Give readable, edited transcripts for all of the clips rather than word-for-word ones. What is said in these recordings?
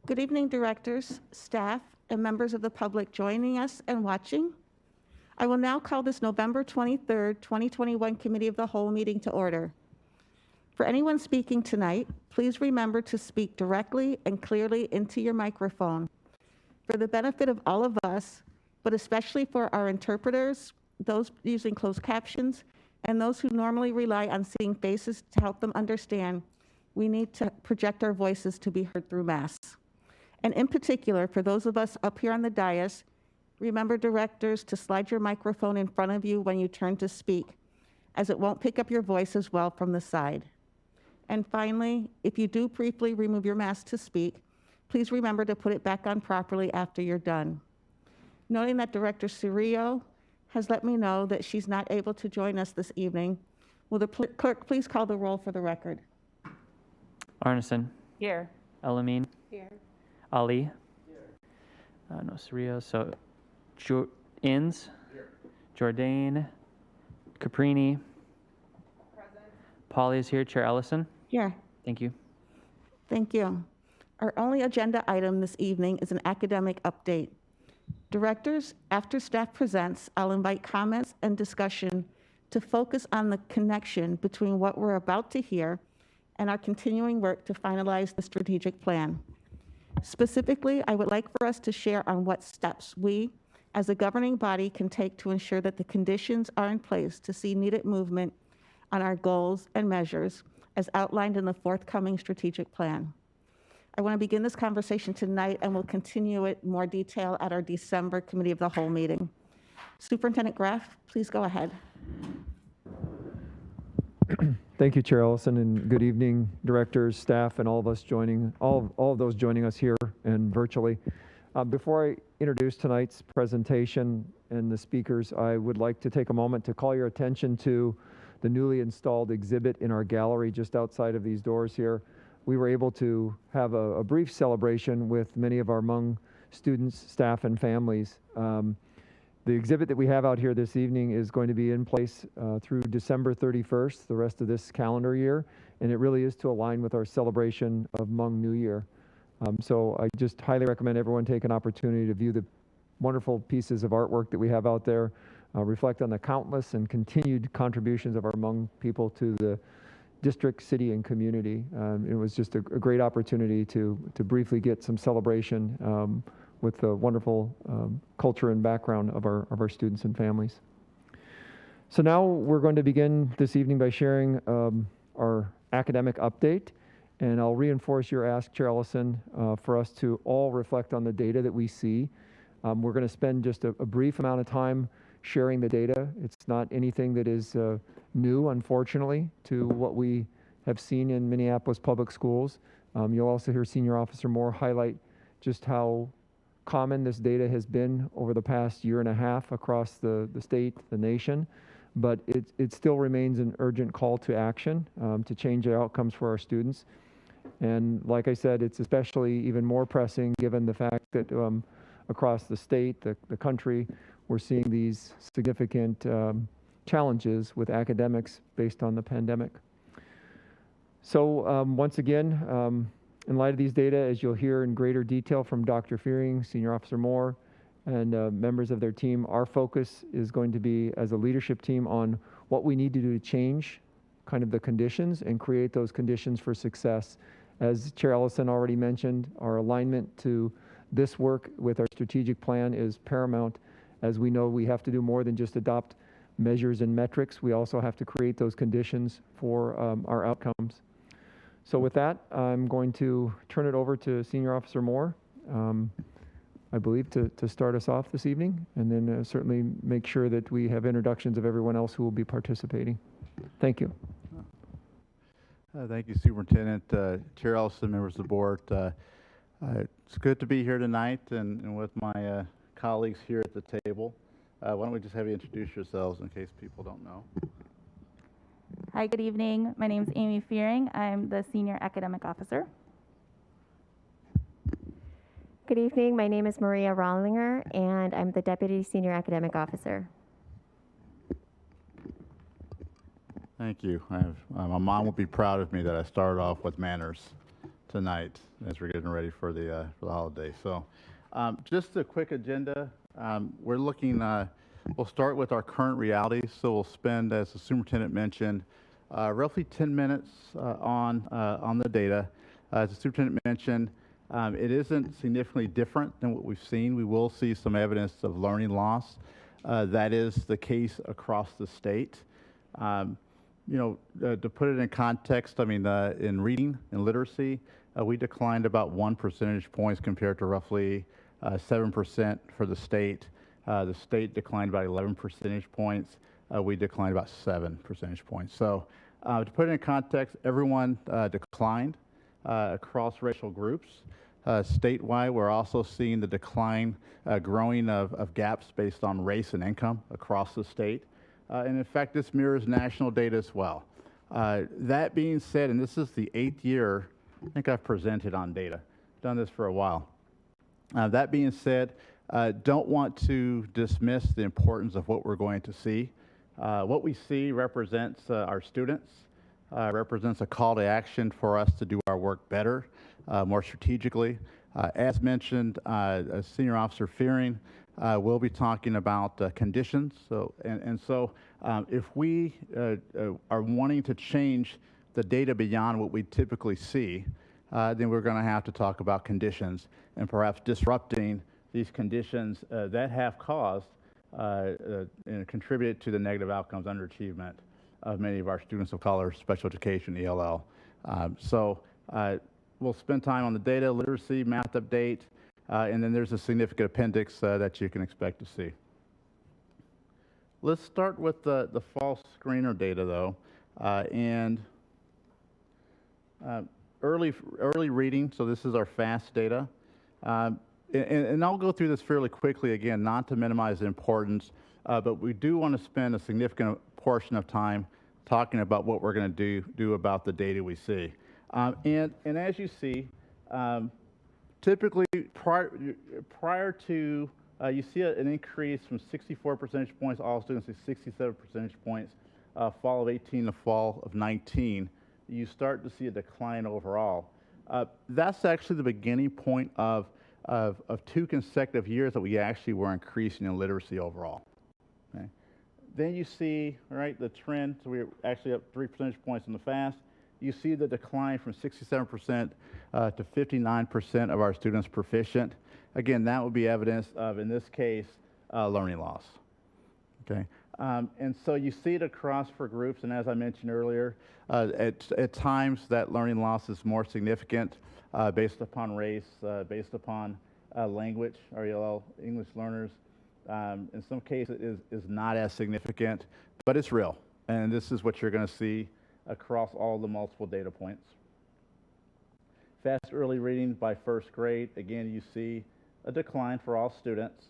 Good evening, directors, staff, and members of the public joining us and watching. I will now call this November 23rd, 2021 Committee of the Whole meeting to order. For anyone speaking tonight, please remember to speak directly and clearly into your microphone. For the benefit of all of us, but especially for our interpreters, those using closed captions, and those who normally rely on seeing faces to help them understand, we need to project our voices to be heard through masks. And in particular, for those of us up here on the dais, remember, directors, to slide your microphone in front of you when you turn to speak, as it won't pick up your voice as well from the side. And finally, if you do briefly remove your mask to speak, please remember to put it back on properly after you're done. Noting that Director Cirillo has let me know that she's not able to join us this evening, will the clerk please call the roll for the record? Arneson. Here. Elamine. Here. Ali. Here. No Cirillo. So Inns. Here. Jordan. Caprini. Present. Polly is here. Chair Ellison. Here. Thank you. Thank you. Our only agenda item this evening is an academic update. Directors, after staff presents, I'll invite comments and discussion to focus on the connection between what we're about to hear and our continuing work to finalize the strategic plan. Specifically, I would like for us to share on what steps we, as a governing body, can take to ensure that the conditions are in place to see needed movement on our goals and measures as outlined in the forthcoming strategic plan. I want to begin this conversation tonight, and we'll continue it in more detail at our December Committee of the Whole meeting. Superintendent Graff, please go ahead. Thank you, Chair Ellison, and good evening, directors, staff, and all of those joining us here and virtually. Before I introduce tonight's presentation and the speakers, I would like to take a moment to call your attention to the newly installed exhibit in our gallery just outside of these doors here. We were able to have a brief celebration with many of our Hmong students, staff, and families. The exhibit that we have out here this evening is going to be in place through December 31st, the rest of this calendar year, and it really is to align with our celebration of Hmong New Year. So I just highly recommend everyone take an opportunity to view the wonderful pieces of artwork that we have out there, reflect on the countless and continued contributions of our Hmong people to the district, city, and community. It was just a great opportunity to briefly get some celebration with the wonderful culture and background of our students and families. So now we're going to begin this evening by sharing our academic update, and I'll reinforce your ask, Chair Ellison, for us to all reflect on the data that we see. We're going to spend just a brief amount of time sharing the data. It's not anything that is new, unfortunately, to what we have seen in Minneapolis public schools. You'll also hear Senior Officer Moore highlight just how common this data has been over the past year and a half across the state, the nation, but it still remains an urgent call to action to change the outcomes for our students. And like I said, it's especially even more pressing given the fact that across the state, the country, we're seeing these significant challenges with academics based on the pandemic. So once again, in light of these data, as you'll hear in greater detail from Dr. Fearing, Senior Officer Moore, and members of their team, our focus is going to be as a leadership team on what we need to do to change kind of the conditions and create those conditions for success. As Chair Ellison already mentioned, our alignment to this work with our strategic plan is paramount. As we know, we have to do more than just adopt measures and metrics. We also have to create those conditions for our outcomes. So with that, I'm going to turn it over to Senior Officer Moore, I believe, to start us off this evening, and then certainly make sure that we have introductions of everyone else who will be participating. Thank you. Thank you, Superintendent, Chair Ellison, members of the board. It's good to be here tonight and with my colleagues here at the table. Why don't we just have you introduce yourselves in case people don't know. Hi, good evening. My name is Amy Fearing. I'm the Senior Academic Officer. Good evening. My name is Maria Rollinger, and I'm the Deputy Senior Academic Officer. Thank you. My mom will be proud of me that I started off with manners tonight as we're getting ready for the holiday. So just a quick agenda. We're looking, we'll start with our current realities. So we'll spend, as the superintendent mentioned, roughly 10 minutes on the data. As the superintendent mentioned, it isn't significantly different than what we've seen. We will see some evidence of learning loss. That is the case across the state. To put it in context, I mean, in reading and literacy, we declined about 1 percentage points compared to roughly 7% for the state. The state declined about 11 percentage points. We declined about 7 percentage points. So to put it in context, everyone declined across racial groups. Statewide, we're also seeing the decline growing of gaps based on race and income across the state. And in fact, this mirrors national data as well. That being said, and this is the 8th year, I think I've presented on data, done this for a while. That being said, don't want to dismiss the importance of what we're going to see. What we see represents our students, represents a call to action for us to do our work better, more strategically. As mentioned, Senior Officer Fearing will be talking about conditions. So, if we are wanting to change the data beyond what we typically see, then we're going to have to talk about conditions and perhaps disrupting these conditions that have caused and contributed to the negative outcomes, underachievement of many of our students of color, special education, ELL. We'll spend time on the data, literacy, math update, and then there's a significant appendix that you can expect to see. Let's start with the fall screener data, though, and early reading. So this is our FAST data, and I'll go through this fairly quickly again, not to minimize the importance, but we do want to spend a significant portion of time talking about what we're going to do about the data we see. And as you see, typically prior to, you see an increase from 64 percentage points, all students to 67 percentage points, fall of 18 to fall of 19. You start to see a decline overall. That's actually the beginning point of 2 consecutive years that we actually were increasing in literacy overall. Okay. Then you see, right, the trend, so we're actually up 3 percentage points in the FAST. You see the decline from 67% to 59% of our students proficient. Again, that would be evidence of, in this case, learning loss. Okay, and so you see it across for groups, and as I mentioned earlier, at times that learning loss is more significant based upon race, based upon language, RELL, English learners. In some cases, it is not as significant, but it's real, and this is what you're going to see across all the multiple data points. Fast early reading by first grade, again, you see a decline for all students.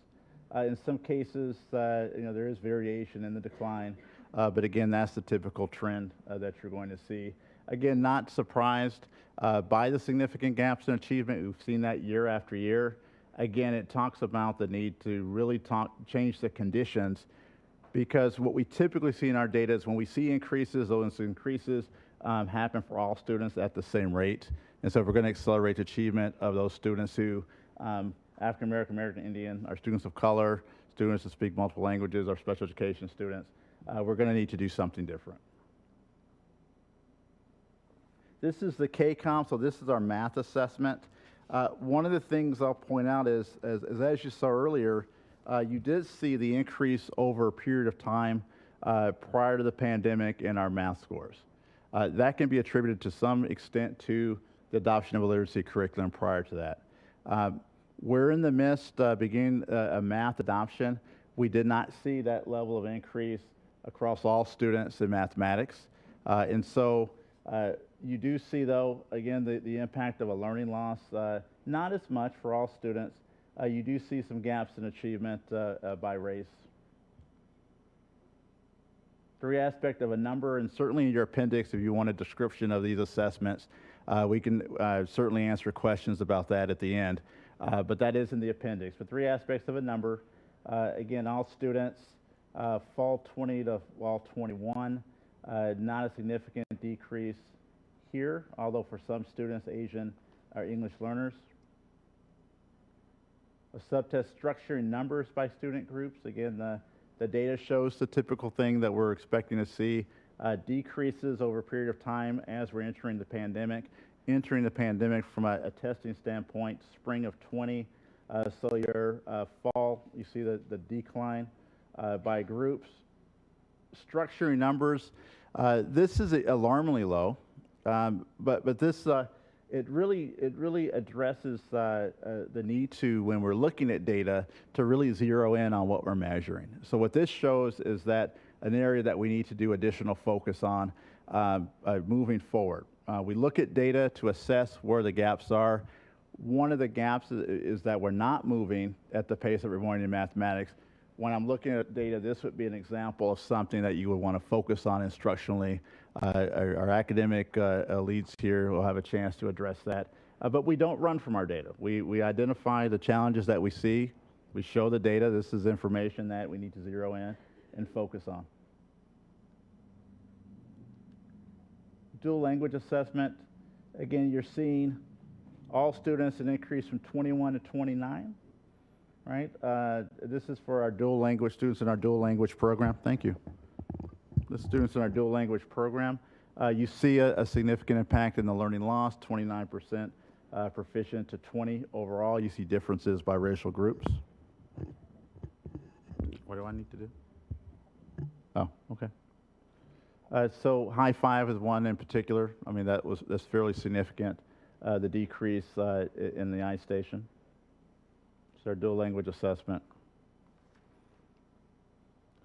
In some cases, there is variation in the decline, but again, that's the typical trend that you're going to see. Again, not surprised by the significant gaps in achievement. We've seen that year after year. Again, it talks about the need to really change the conditions, because what we typically see in our data is when we see increases, those increases happen for all students at the same rate. And so if we're going to accelerate the achievement of those students who, African American, American Indian, our students of color, students that speak multiple languages, our special education students, we're going to need to do something different. This is the KCOM, so this is our math assessment. One of the things I'll point out is, as you saw earlier, you did see the increase over a period of time prior to the pandemic in our math scores. That can be attributed to some extent to the adoption of a literacy curriculum prior to that. We're in the midst of beginning a math adoption. We did not see that level of increase across all students in mathematics. And so you do see, though, again, the impact of a learning loss, not as much for all students. You do see some gaps in achievement by race. 3 aspect of a number, and certainly in your appendix, if you want a description of these assessments, we can certainly answer questions about that at the end. But that is in the appendix. But 3 aspects of a number, again, all students, fall 20 to fall 21. Not a significant decrease here, although for some students, Asian are English learners. A subtest structuring numbers by student groups. Again, the data shows the typical thing that we're expecting to see. Decreases over a period of time as we're entering the pandemic. Entering the pandemic from a testing standpoint, spring of 20, so your fall, you see the decline by groups. Structuring numbers, this is alarmingly low, but this it really addresses the need to, when we're looking at data, to really zero in on what we're measuring. So what this shows is that an area that we need to do additional focus on moving forward. We look at data to assess where the gaps are. One of the gaps is that we're not moving at the pace that we're going in mathematics. When I'm looking at data, this would be an example of something that you would want to focus on instructionally. Our academic leads here will have a chance to address that. But we don't run from our data. We identify the challenges that we see. We show the data. This is information that we need to zero in and focus on. Dual language assessment. Again, you're seeing all students an increase from 21 to 29. Right? This is for our dual language students in our dual language program. Thank you. The students in our dual language program. You see a significant impact in the learning loss, 29% proficient to 20 overall. You see differences by racial groups. What do I need to do? Oh, okay. So high five is one in particular. I mean, that's fairly significant, the decrease in the iStation. Our dual language assessment.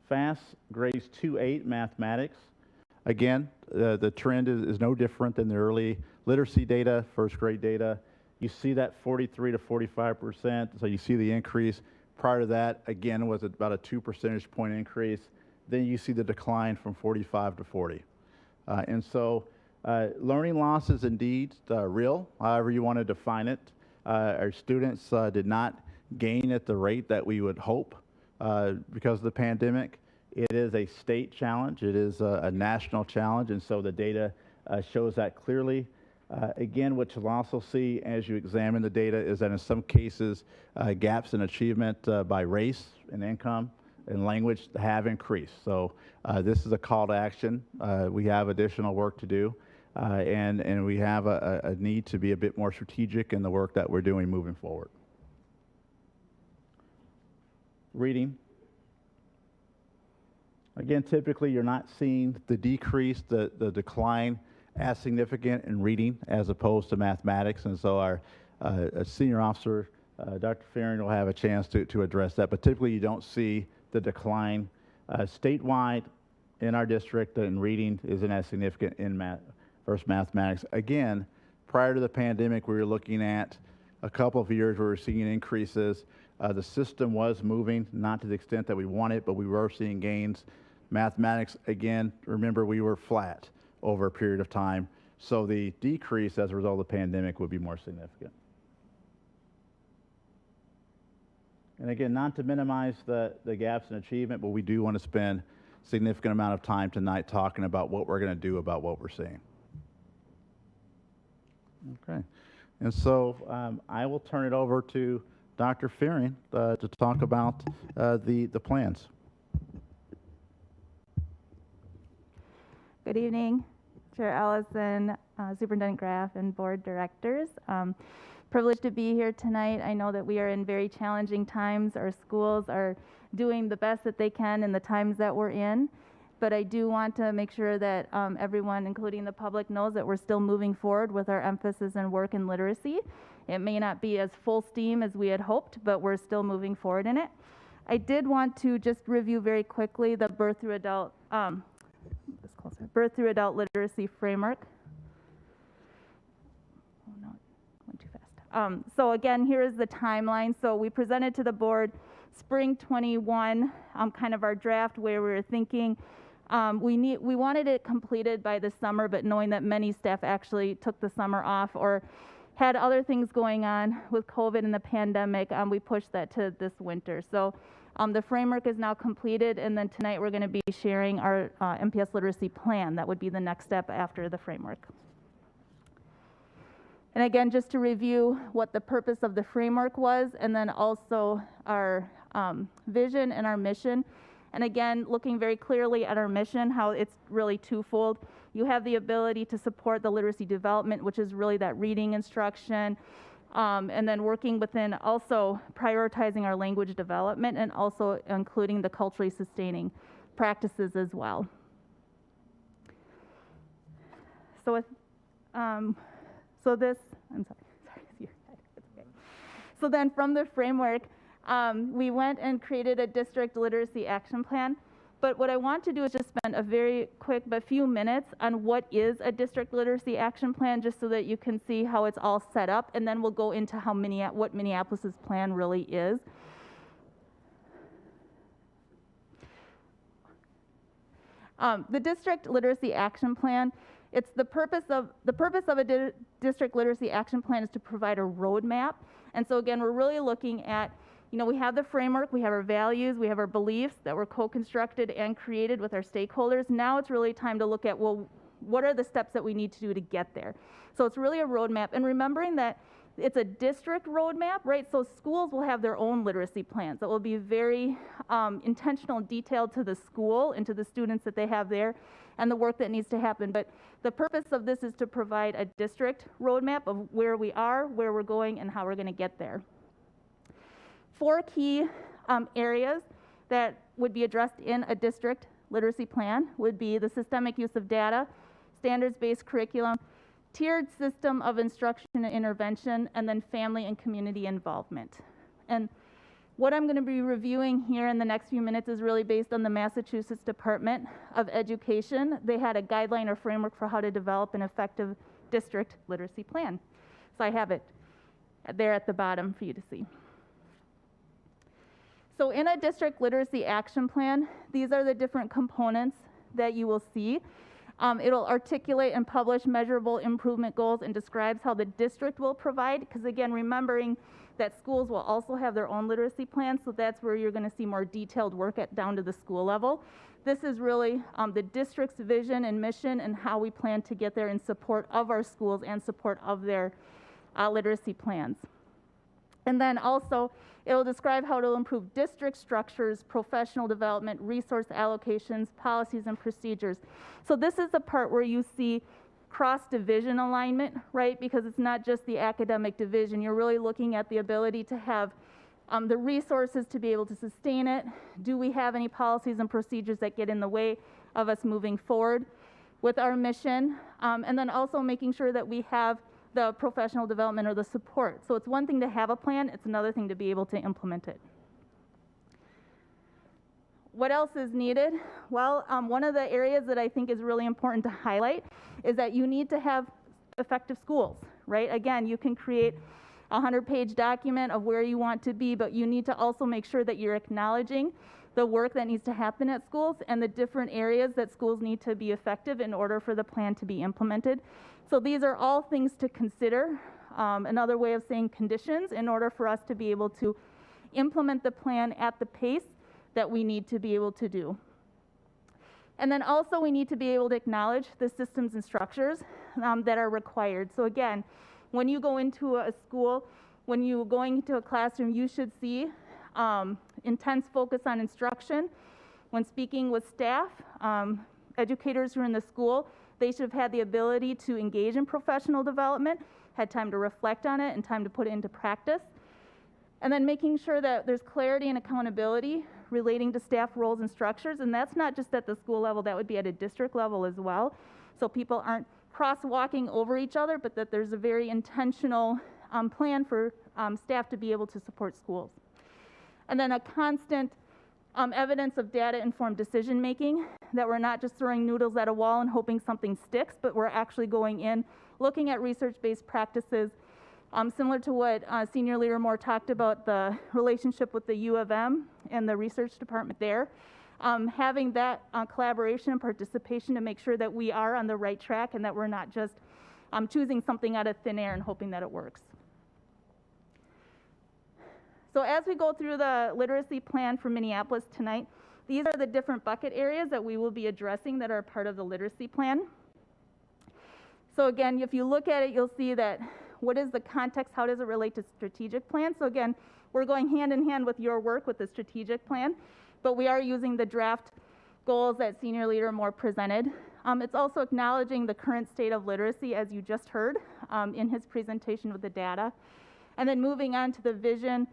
FAST grades 2-8 mathematics. Again, the trend is no different than the early literacy data, first grade data. You see that 43 to 45%, so you see the increase. Prior to that, again, was about a 2 percentage point increase. Then you see the decline from 45 to 40. And so learning loss is indeed real, however you want to define it. Our students did not gain at the rate that we would hope because of the pandemic. It is a state challenge. It is a national challenge, and so the data shows that clearly. Again, what you'll also see as you examine the data is that in some cases, gaps in achievement by race and income and language have increased. So this is a call to action. We have additional work to do, and we have a need to be a bit more strategic in the work that we're doing moving forward. Reading. Again, typically you're not seeing the decrease, the decline as significant in reading as opposed to mathematics, and so our senior officer, Dr. Fearing, will have a chance to address that, but typically you don't see the decline. Statewide in our district in reading isn't as significant in versus mathematics. Again, prior to the pandemic, we were looking at a couple of years where we were seeing increases. The system was moving, not to the extent that we wanted, but we were seeing gains. Mathematics, again, remember we were flat over a period of time, so the decrease as a result of the pandemic would be more significant. And again, not to minimize the gaps in achievement, but we do want to spend a significant amount of time tonight talking about what we're going to do about what we're seeing. Okay, and so I will turn it over to Dr. Fearing to talk about the plans. Good evening, Chair Ellison, Superintendent Graff, and board directors. Privileged to be here tonight. I know that we are in very challenging times. Our schools are doing the best that they can in the times that we're in, but I do want to make sure that everyone, including the public, knows that we're still moving forward with our emphasis in work and literacy. It may not be as full steam as we had hoped, but we're still moving forward in it. I did want to just review very quickly the birth through adult literacy framework. Oh no, went too fast. So again, here is the timeline. So we presented to the board spring 21, kind of our draft where we were thinking we wanted it completed by the summer, but knowing that many staff actually took the summer off or had other things going on with COVID and the pandemic, we pushed that to this winter. So The framework is now completed, and then tonight we're going to be sharing our MPS literacy plan. That would be the next step after the framework. And again, just to review what the purpose of the framework was, and then also our vision and our mission. And again, looking very clearly at our mission, how it's really twofold. You have the ability to support the literacy development, which is really that reading instruction, and then working within also prioritizing our language development and also including the culturally sustaining practices as well. So with, I'm sorry. So then from the framework, we went and created a district literacy action plan. But what I want to do is just spend a very quick but few minutes on what is a district literacy action plan, just so that you can see how it's all set up, and then we'll go into how what Minneapolis's plan really is. The district literacy action plan, it's the purpose of a district literacy action plan is to provide a roadmap. And so again, we're really looking at, we have the framework, we have our values, we have our beliefs that were co-constructed and created with our stakeholders. Now it's really time to look at, well, what are the steps that we need to do to get there? So it's really a roadmap, and remembering that it's a district roadmap, right? So schools will have their own literacy plans that will be very intentional and detailed to the school and to the students that they have there and the work that needs to happen. But the purpose of this is to provide a district roadmap of where we are, where we're going, and how we're going to get there. 4 key areas that would be addressed in a district literacy plan would be the systemic use of data, standards-based curriculum, tiered system of instruction and intervention, and then family and community involvement. And what I'm going to be reviewing here in the next few minutes is really based on the Massachusetts Department of Education. They had a guideline or framework for how to develop an effective district literacy plan. So I have it there at the bottom for you to see. So in a district literacy action plan, these are the different components that you will see. It'll articulate and publish measurable improvement goals and describes how the district will provide, because again, remembering that schools will also have their own literacy plans, so that's where you're going to see more detailed work down to the school level. This is really the district's vision and mission and how we plan to get there in support of our schools and support of their literacy plans. And then also, it'll describe how to improve district structures, professional development, resource allocations, policies, and procedures. So this is the part where you see cross-division alignment, right? Because it's not just the academic division. You're really looking at the ability to have the resources to be able to sustain it. Do we have any policies and procedures that get in the way of us moving forward with our mission? And then also making sure that we have the professional development or the support. So it's one thing to have a plan, it's another thing to be able to implement it. What else is needed? Well, one of the areas that I think is really important to highlight is that you need to have effective schools, right? Again, you can create a 100-page document of where you want to be, but you need to also make sure that you're acknowledging the work that needs to happen at schools and the different areas that schools need to be effective in order for the plan to be implemented. So these are all things to consider. Another way of saying conditions in order for us to be able to implement the plan at the pace that we need to be able to do. And then also we need to be able to acknowledge the systems and structures that are required. So again, when you go into a school, when you're going into a classroom, you should see intense focus on instruction. When speaking with staff, educators who are in the school, they should have had the ability to engage in professional development, had time to reflect on it and time to put it into practice. And then making sure that there's clarity and accountability relating to staff roles and structures. And that's not just at the school level, that would be at a district level as well. So people aren't crosswalking over each other, but that there's a very intentional plan for staff to be able to support schools. And then a constant evidence of data-informed decision-making, that we're not just throwing noodles at a wall and hoping something sticks, but we're actually going in, looking at research-based practices, similar to what Senior Leader Moore talked about, the relationship with the U of M and the research department there. Having that collaboration and participation to make sure that we are on the right track and that we're not just choosing something out of thin air and hoping that it works. So as we go through the literacy plan for Minneapolis tonight, these are the different bucket areas that we will be addressing that are part of the literacy plan. So again, if you look at it, you'll see that what is the context, how does it relate to strategic plan? So again, we're going hand in hand with your work with the strategic plan, but we are using the draft goals that Senior Leader Moore presented. It's also acknowledging the current state of literacy, as you just heard in his presentation with the data. And then moving on to the vision,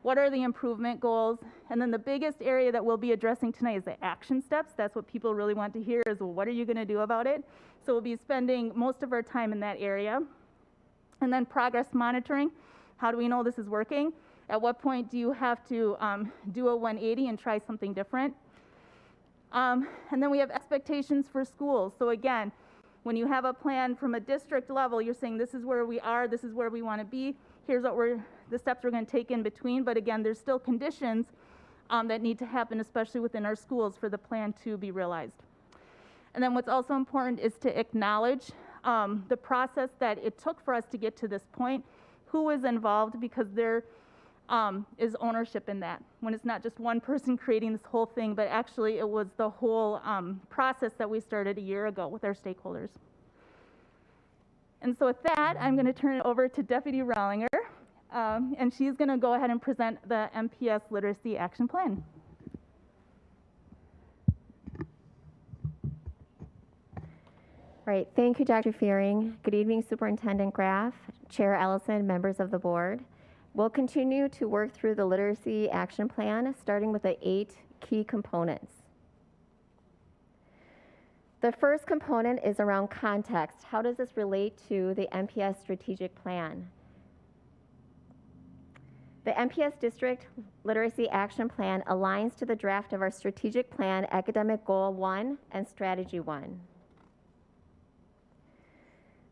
what are the improvement goals? And then the biggest area that we'll be addressing tonight is the action steps. That's what people really want to hear is, well, what are you going to do about it? So we'll be spending most of our time in that area. And then progress monitoring. How do we know this is working? At what point do you have to do a 180 and try something different? And then we have expectations for schools. So again, when you have a plan from a district level, you're saying this is where we are, this is where we want to be, here's what the steps we're going to take in between. But again, there's still conditions that need to happen, especially within our schools, for the plan to be realized. And then what's also important is to acknowledge the process that it took for us to get to this point, who is involved, because there is ownership in that. When it's not just one person creating this whole thing, but actually it was the whole process that we started a year ago with our stakeholders. And so with that, I'm going to turn it over to Deputy Rollinger, and she's going to go ahead and present the MPS Literacy Action Plan. Right, thank you, Dr. Fearing. Good evening, Superintendent Graff, Chair Ellison, members of the board. We'll continue to work through the Literacy Action Plan, starting with the 8 key components. The first component is around context. How does this relate to the MPS strategic plan? The MPS District Literacy Action Plan aligns to the draft of our strategic plan, Academic Goal 1 and Strategy 1.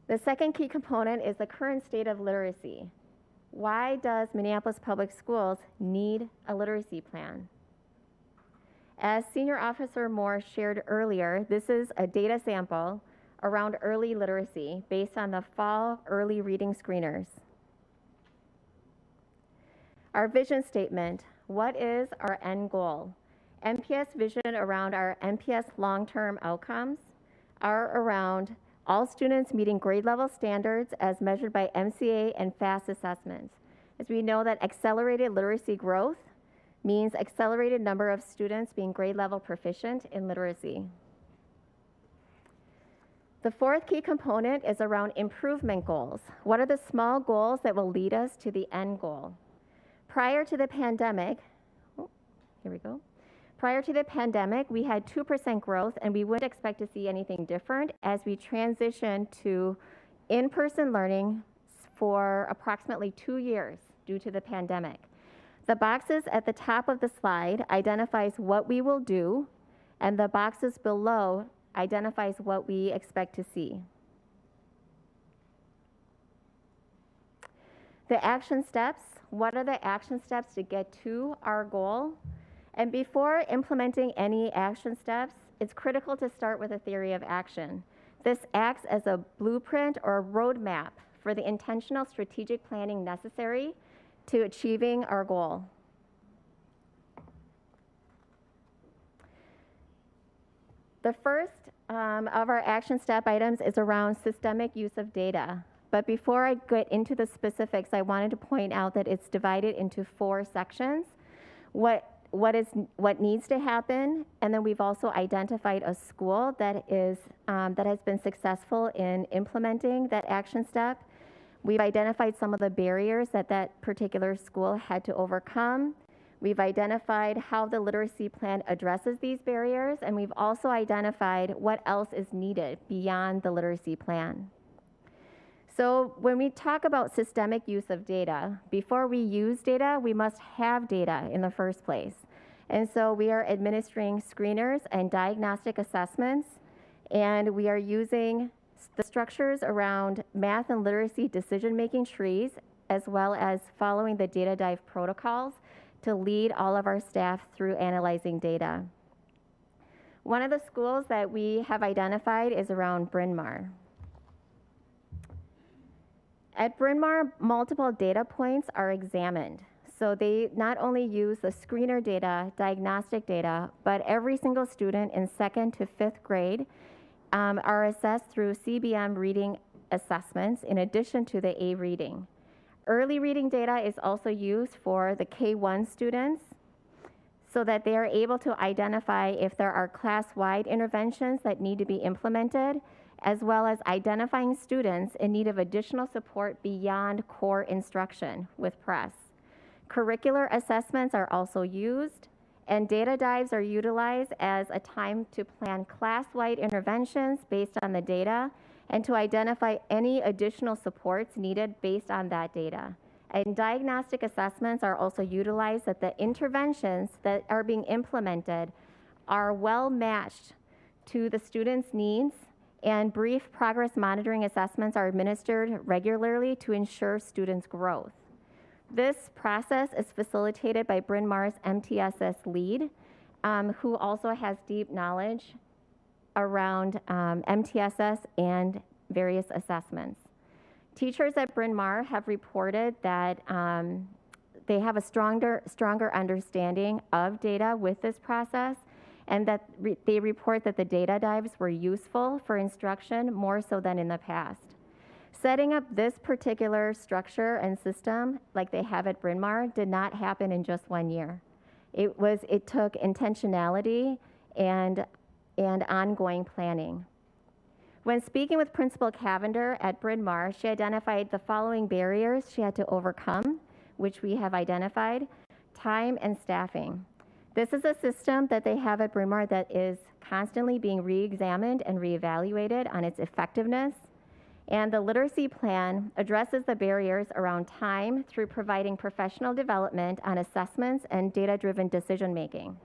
The second key component is the current state of literacy. Why does Minneapolis Public Schools need a literacy plan? As Senior Officer Moore shared earlier, this is a data sample around early literacy based on the fall early reading screeners. Our vision statement, what is our end goal? MPS vision around our MPS long-term outcomes are around all students meeting grade level standards as measured by MCA and FAST assessments. As we know that accelerated literacy growth means accelerated number of students being grade level proficient in literacy. The fourth key component is around improvement goals. What are the small goals that will lead us to the end goal? Prior to the pandemic, Prior to the pandemic, we had 2% growth, and we wouldn't expect to see anything different as we transition to in-person learning for approximately 2 years due to the pandemic. The boxes at the top of the slide identifies what we will do, and the boxes below identifies what we expect to see. The action steps, what are the action steps to get to our goal? And before implementing any action steps, it's critical to start with a theory of action. This acts as a blueprint or a roadmap for the intentional strategic planning necessary to achieving our goal. The first of our action step items is around systemic use of data. But before I get into the specifics, I wanted to point out that it's divided into 4 sections. What needs to happen, and then we've also identified a school that has been successful in implementing that action step. We've identified some of the barriers that that particular school had to overcome. We've identified how the literacy plan addresses these barriers, and we've also identified what else is needed beyond the literacy plan. So when we talk about systemic use of data, before we use data, we must have data in the first place. And so we are administering screeners and diagnostic assessments, and we are using the structures around math and literacy decision-making trees, as well as following the data dive protocols to lead all of our staff through analyzing data. One of the schools that we have identified is around Bryn Mawr. At Bryn Mawr, multiple data points are examined. So they not only use the screener data, diagnostic data, but every single student in 2nd to 5th grade are assessed through CBM reading assessments in addition to the A reading. Early reading data is also used for the K1 students so that they are able to identify if there are class-wide interventions that need to be implemented, as well as identifying students in need of additional support beyond core instruction with PRESS. Curricular assessments are also used, and data dives are utilized as a time to plan class-wide interventions based on the data and to identify any additional supports needed based on that data. And diagnostic assessments are also utilized that the interventions that are being implemented are well matched to the students' needs, and brief progress monitoring assessments are administered regularly to ensure students' growth. This process is facilitated by Bryn Mawr's MTSS lead, who also has deep knowledge around MTSS and various assessments. Teachers at Bryn Mawr have reported that they have a stronger understanding of data with this process, and that they report that the data dives were useful for instruction more so than in the past. Setting up this particular structure and system like they have at Bryn Mawr did not happen in just 1 year. It took intentionality and ongoing planning. When speaking with Principal Cavender at Bryn Mawr, she identified the following barriers she had to overcome, which we have identified: time and staffing. This is a system that they have at Bryn Mawr that is constantly being re-examined and re-evaluated on its effectiveness. And the literacy plan addresses the barriers around time through providing professional development on assessments and data-driven decision-making.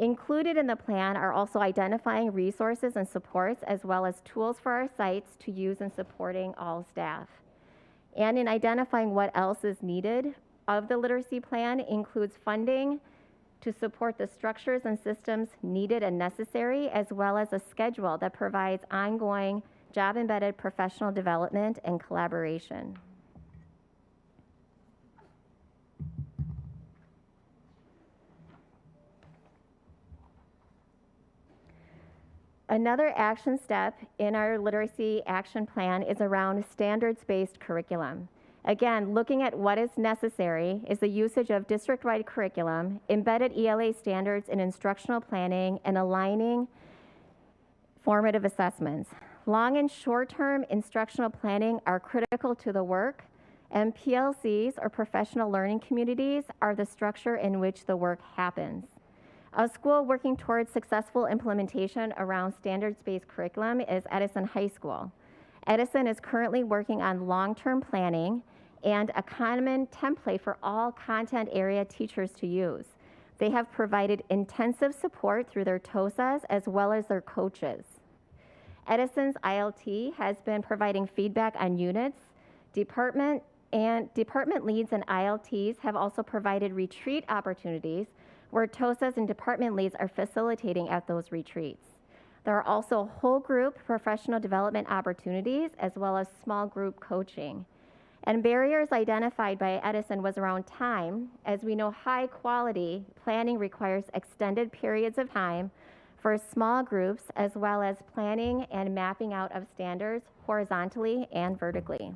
Included in the plan are also identifying resources and supports, as well as tools for our sites to use in supporting all staff. And in identifying what else is needed of the literacy plan includes funding to support the structures and systems needed and necessary, as well as a schedule that provides ongoing job-embedded professional development and collaboration. Another action step in our literacy action plan is around standards-based curriculum. Again, looking at what is necessary is the usage of district-wide curriculum, embedded ELA standards in instructional planning, and aligning formative assessments. Long and short-term instructional planning are critical to the work, and PLCs, or professional learning communities, are the structure in which the work happens. A school working towards successful implementation around standards-based curriculum is Edison High School. Edison is currently working on long-term planning and a common template for all content area teachers to use. They have provided intensive support through their TOSAs as well as their coaches. Edison's ILT has been providing feedback on units. Department leads and ILTs have also provided retreat opportunities where TOSAs and department leads are facilitating at those retreats. There are also whole group professional development opportunities as well as small group coaching. And barriers identified by Edison was around time. As we know, high quality planning requires extended periods of time for small groups, as well as planning and mapping out of standards horizontally and vertically.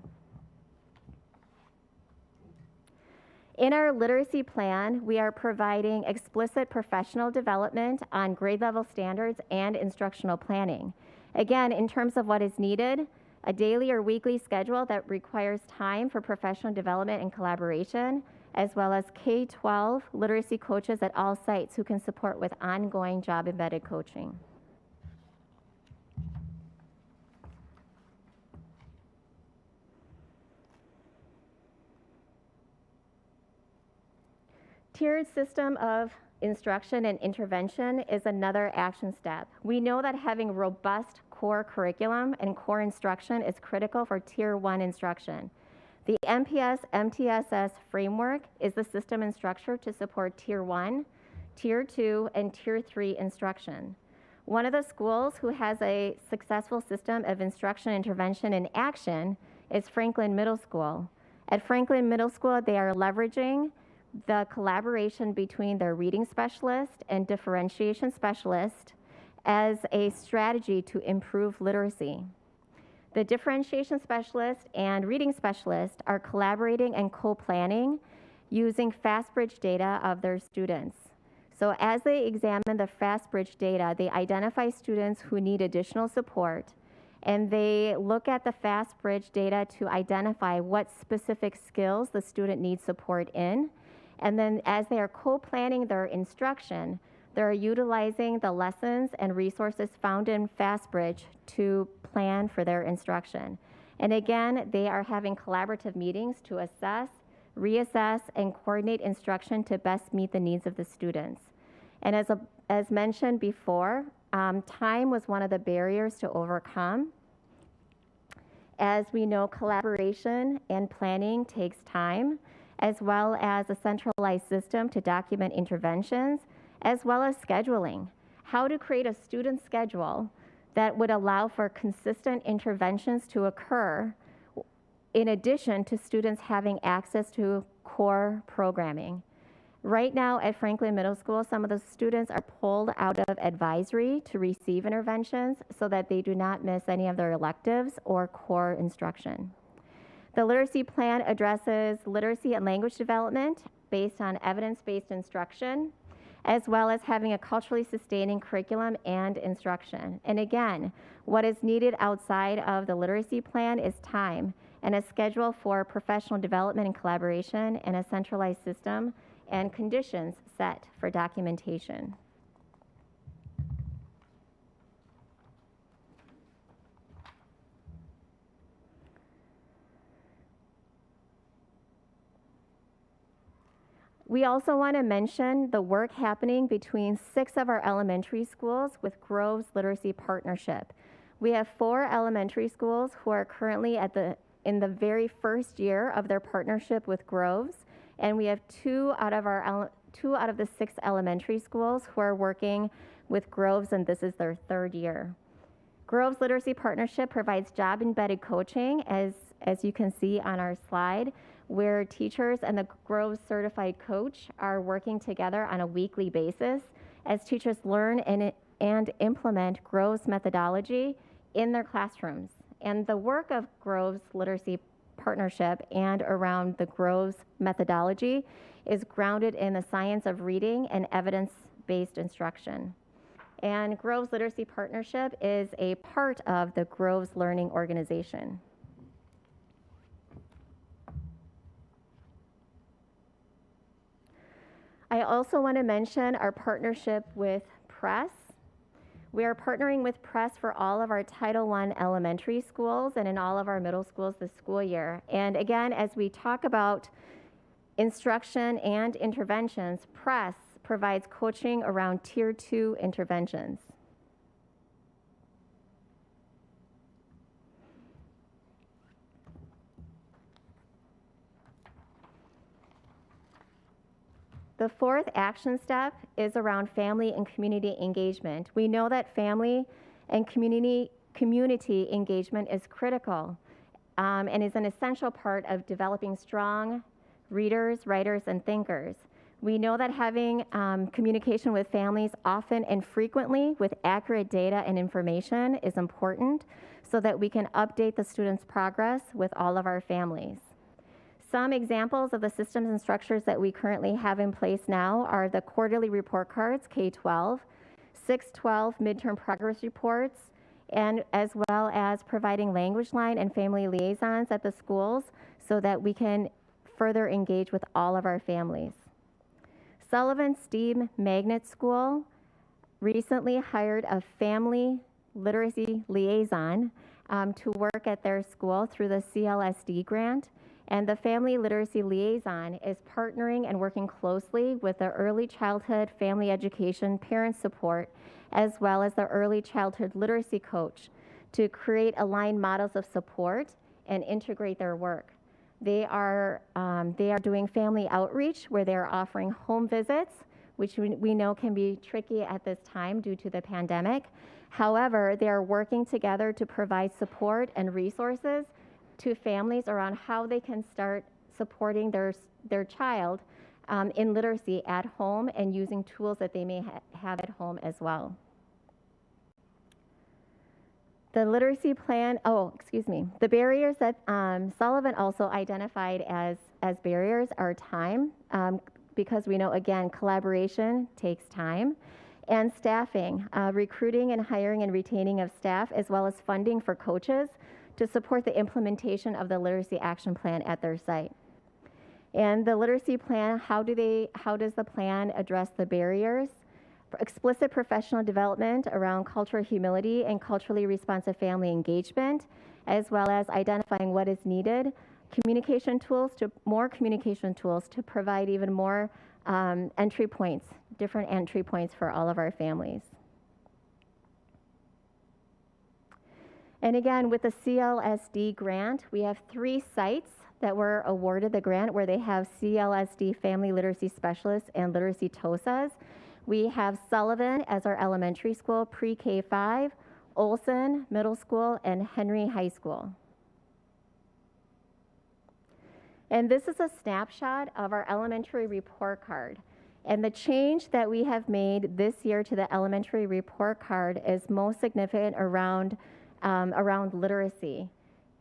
In our literacy plan, we are providing explicit professional development on grade level standards and instructional planning. Again, in terms of what is needed, a daily or weekly schedule that requires time for professional development and collaboration, as well as K-12 literacy coaches at all sites who can support with ongoing job-embedded coaching. Tiered system of instruction and intervention is another action step. We know that having robust core curriculum and core instruction is critical for Tier 1 instruction. The MPS MTSS framework is the system and structure to support Tier 1, Tier 2, and Tier 3 instruction. One of the schools who has a successful system of instruction, intervention, and action is Franklin Middle School. At Franklin Middle School, they are leveraging the collaboration between their reading specialist and differentiation specialist as a strategy to improve literacy. The differentiation specialist and reading specialist are collaborating and co-planning using FastBridge data of their students. So as they examine the FastBridge data, they identify students who need additional support, and they look at the FastBridge data to identify what specific skills the student needs support in. And then as they are co-planning their instruction, they're utilizing the lessons and resources found in FastBridge to plan for their instruction. And again, they are having collaborative meetings to assess, reassess, and coordinate instruction to best meet the needs of the students. And as mentioned before, time was one of the barriers to overcome. As we know, collaboration and planning takes time, as well as a centralized system to document interventions, as well as scheduling. How to create a student schedule that would allow for consistent interventions to occur in addition to students having access to core programming. Right now at Franklin Middle School, some of the students are pulled out of advisory to receive interventions so that they do not miss any of their electives or core instruction. The literacy plan addresses literacy and language development based on evidence-based instruction, as well as having a culturally sustaining curriculum and instruction. And again, what is needed outside of the literacy plan is time and a schedule for professional development and collaboration and a centralized system and conditions set for documentation. We also want to mention the work happening between 6 of our elementary schools with Groves Literacy Partnership. We have 4 elementary schools who are currently in the very first year of their partnership with Groves, and we have 2 out of the 6 elementary schools who are working with Groves, and this is their 3rd year. Groves Literacy Partnership provides job-embedded coaching, as you can see on our slide, where teachers and the Groves certified coach are working together on a weekly basis as teachers learn and implement Groves methodology in their classrooms. And the work of Groves Literacy Partnership and around the Groves methodology is grounded in the science of reading and evidence-based instruction. And Groves Literacy Partnership is a part of the Groves Learning Organization. I also want to mention our partnership with Press. We are partnering with Press for all of our Title I elementary schools and in all of our middle schools this school year. And again, as we talk about instruction and interventions, Press provides coaching around Tier 2 interventions. The 4th action step is around family and community engagement. We know that family and community engagement is critical and is an essential part of developing strong readers, writers, and thinkers. We know that having communication with families often and frequently with accurate data and information is important so that we can update the students' progress with all of our families. Some examples of the systems and structures that we currently have in place now are the quarterly report cards, K-12, 6-12 midterm progress reports, and as well as providing language line and family liaisons at the schools so that we can further engage with all of our families. Sullivan STEAM Magnet School recently hired a family literacy liaison to work at their school through the CLSD grant. And the Family Literacy Liaison is partnering and working closely with the early childhood family education parent support, as well as the early childhood literacy coach to create aligned models of support and integrate their work. They are doing family outreach where they're offering home visits, which we know can be tricky at this time due to the pandemic. However, they are working together to provide support and resources to families around how they can start supporting their child in literacy at home and using tools that they may have at home as well. The literacy plan, the barriers that Sullivan also identified as barriers are time, because we know, again, collaboration takes time, and staffing, recruiting and hiring and retaining of staff, as well as funding for coaches to support the implementation of the literacy action plan at their site. And the literacy plan, how does the plan address the barriers? Explicit professional development around cultural humility and culturally responsive family engagement, as well as identifying what is needed, more communication tools to provide even more different entry points for all of our families. And again, with the CLSD grant, we have 3 sites that were awarded the grant where they have CLSD family literacy specialists and literacy TOSAs. We have Sullivan as our elementary school, pre-K 5, Olson Middle School, and Henry High School. And this is a snapshot of our elementary report card. And the change that we have made this year to the elementary report card is most significant around literacy.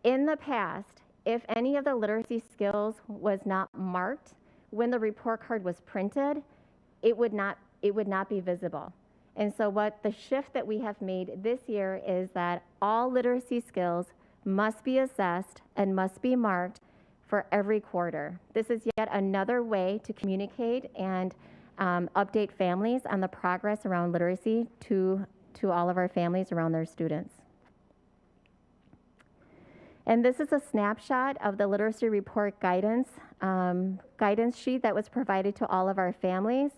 In the past, if any of the literacy skills was not marked when the report card was printed, it would not be visible. And so what the shift that we have made this year is that all literacy skills must be assessed and must be marked for every quarter. This is yet another way to communicate and update families on the progress around literacy to all of our families around their students. And this is a snapshot of the literacy report guidance sheet that was provided to all of our families.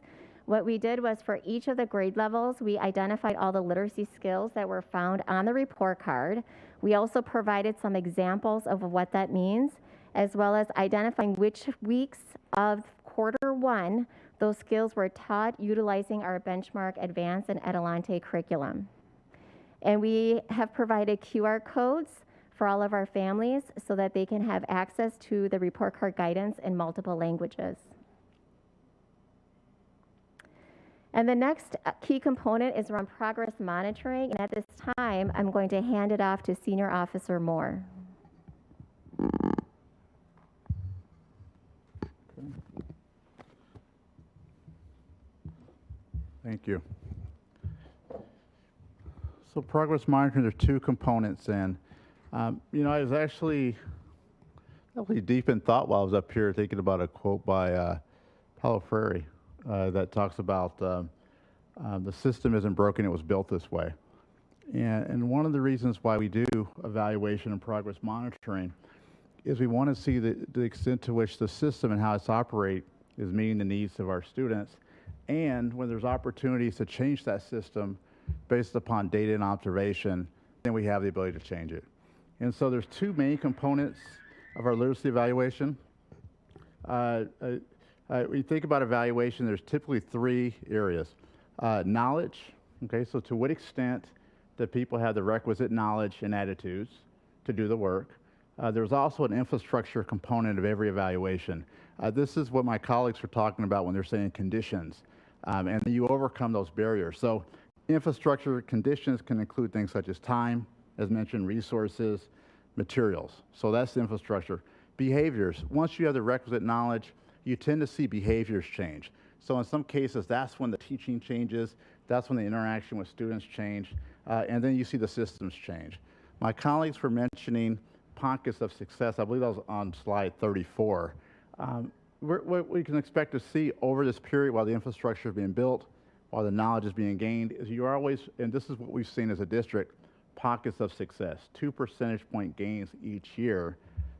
What we did was for each of the grade levels, we identified all the literacy skills that were found on the report card. We also provided some examples of what that means, as well as identifying which weeks of quarter 1 those skills were taught utilizing our benchmark advanced and Adelante curriculum. And we have provided QR codes for all of our families so that they can have access to the report card guidance in multiple languages. And the next key component is around progress monitoring. And at this time, I'm going to hand it off to Senior Officer Moore. Thank you. So progress monitoring, there are 2 components, and I was actually deep in thought while I was up here thinking about a quote by Paulo Freire that talks about the system isn't broken, it was built this way. And one of the reasons why we do evaluation and progress monitoring is we want to see the extent to which the system and how it's operating is meeting the needs of our students. And when there's opportunities to change that system based upon data and observation, then we have the ability to change it. And so there's 2 main components of our literacy evaluation. When you think about evaluation, there's typically 3 areas. Knowledge, okay, so to what extent do people have the requisite knowledge and attitudes to do the work? There's also an infrastructure component of every evaluation. This is what my colleagues were talking about when they're saying conditions, and you overcome those barriers. So infrastructure conditions can include things such as time, as mentioned, resources, materials. So that's the infrastructure. Behaviors, once you have the requisite knowledge, you tend to see behaviors change. So in some cases, that's when the teaching changes, that's when the interaction with students change, and then you see the systems change. My colleagues were mentioning pockets of success. I believe that was on slide 34. What we can expect to see over this period while the infrastructure is being built, while the knowledge is being gained, is you're always, and this is what we've seen as a district, pockets of success. 2 percentage point gains each year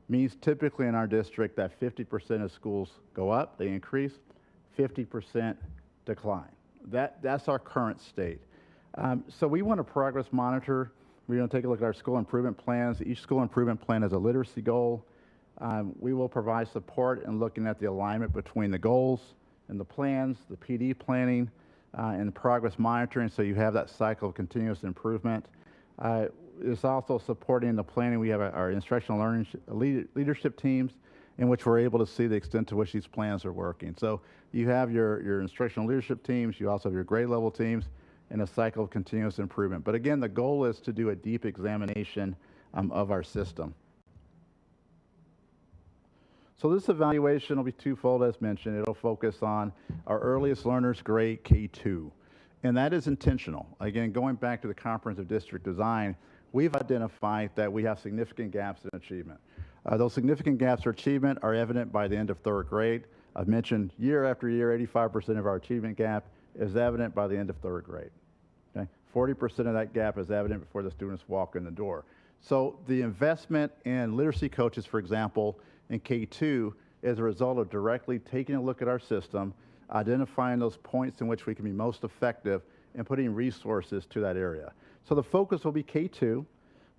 means typically in our district that 50% of schools go up, they increase, 50% decline. That's our current state. So we want to progress monitor. We're going to take a look at our school improvement plans. Each school improvement plan has a literacy goal. We will provide support in looking at the alignment between the goals and the plans, the PD planning, and the progress monitoring, so you have that cycle of continuous improvement. It's also supporting the planning. We have our instructional learning leadership teams in which we're able to see the extent to which these plans are working. So you have your instructional leadership teams, you also have your grade level teams, and a cycle of continuous improvement. But again, the goal is to do a deep examination of our system. So this evaluation will be twofold, as mentioned. It'll focus on our earliest learners, grade K2. And that is intentional. Again, going back to the comprehensive district design, we've identified that we have significant gaps in achievement. Those significant gaps in achievement are evident by the end of third grade. I've mentioned year after year, 85% of our achievement gap is evident by the end of third grade. Okay? 40% of that gap is evident before the students walk in the door. So the investment in literacy coaches, for example, in K2 is a result of directly taking a look at our system, identifying those points in which we can be most effective, and putting resources to that area. So the focus will be K2.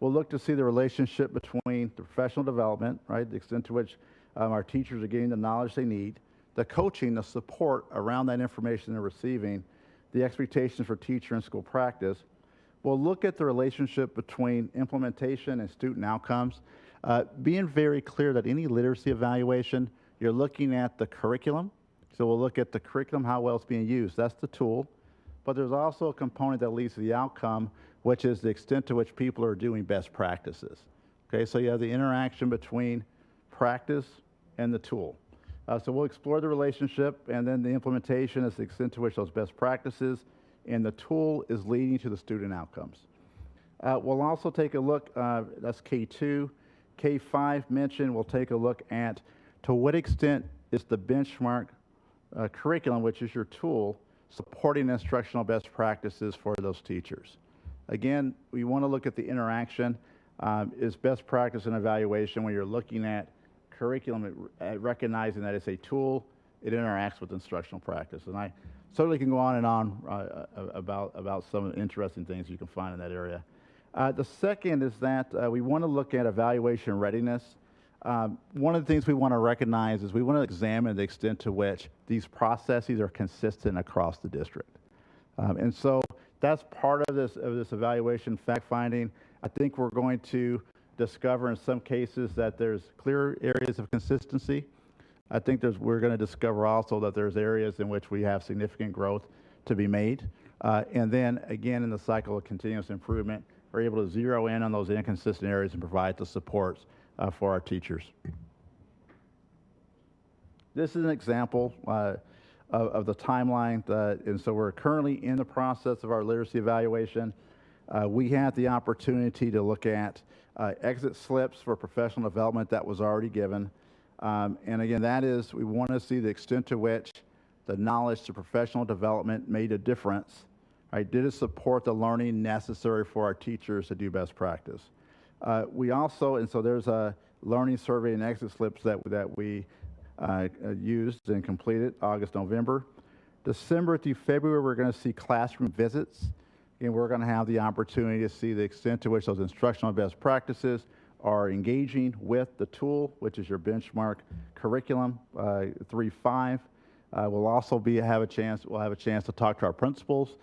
We'll look to see the relationship between the professional development, right, the extent to which our teachers are getting the knowledge they need, the coaching, the support around that information they're receiving, the expectations for teacher and school practice. We'll look at the relationship between implementation and student outcomes, being very clear that any literacy evaluation, you're looking at the curriculum. So we'll look at the curriculum, how well it's being used. That's the tool. But there's also a component that leads to the outcome, which is the extent to which people are doing best practices. Okay, so you have the interaction between practice and the tool. So we'll explore the relationship, and then the implementation is the extent to which those best practices and the tool is leading to the student outcomes. We'll also take a look, that's K2. K5 mentioned, we'll take a look at to what extent is the benchmark curriculum, which is your tool, supporting instructional best practices for those teachers. Again, we want to look at the interaction. Is best practice and evaluation when you're looking at curriculum, recognizing that it's a tool, it interacts with instructional practice. And I certainly can go on and on about some of the interesting things you can find in that area. The second is that we want to look at evaluation readiness. One of the things we want to recognize is we want to examine the extent to which these processes are consistent across the district. And so that's part of this evaluation fact-finding. I think we're going to discover in some cases that there's clear areas of consistency. I think we're going to discover also that there's areas in which we have significant growth to be made. And then again, in the cycle of continuous improvement, we're able to zero in on those inconsistent areas and provide the supports for our teachers. This is an example of the timeline, and so we're currently in the process of our literacy evaluation. We had the opportunity to look at exit slips for professional development that was already given. And again, that is, we want to see the extent to which the knowledge to professional development made a difference. Right? Did it support the learning necessary for our teachers to do best practice? We also, and so there's a learning survey and exit slips that we used and completed August, November. December through February, we're going to see classroom visits. And we're going to have the opportunity to see the extent to which those instructional best practices are engaging with the tool, which is your benchmark curriculum, 3.5. We'll also have a chance to talk to our principals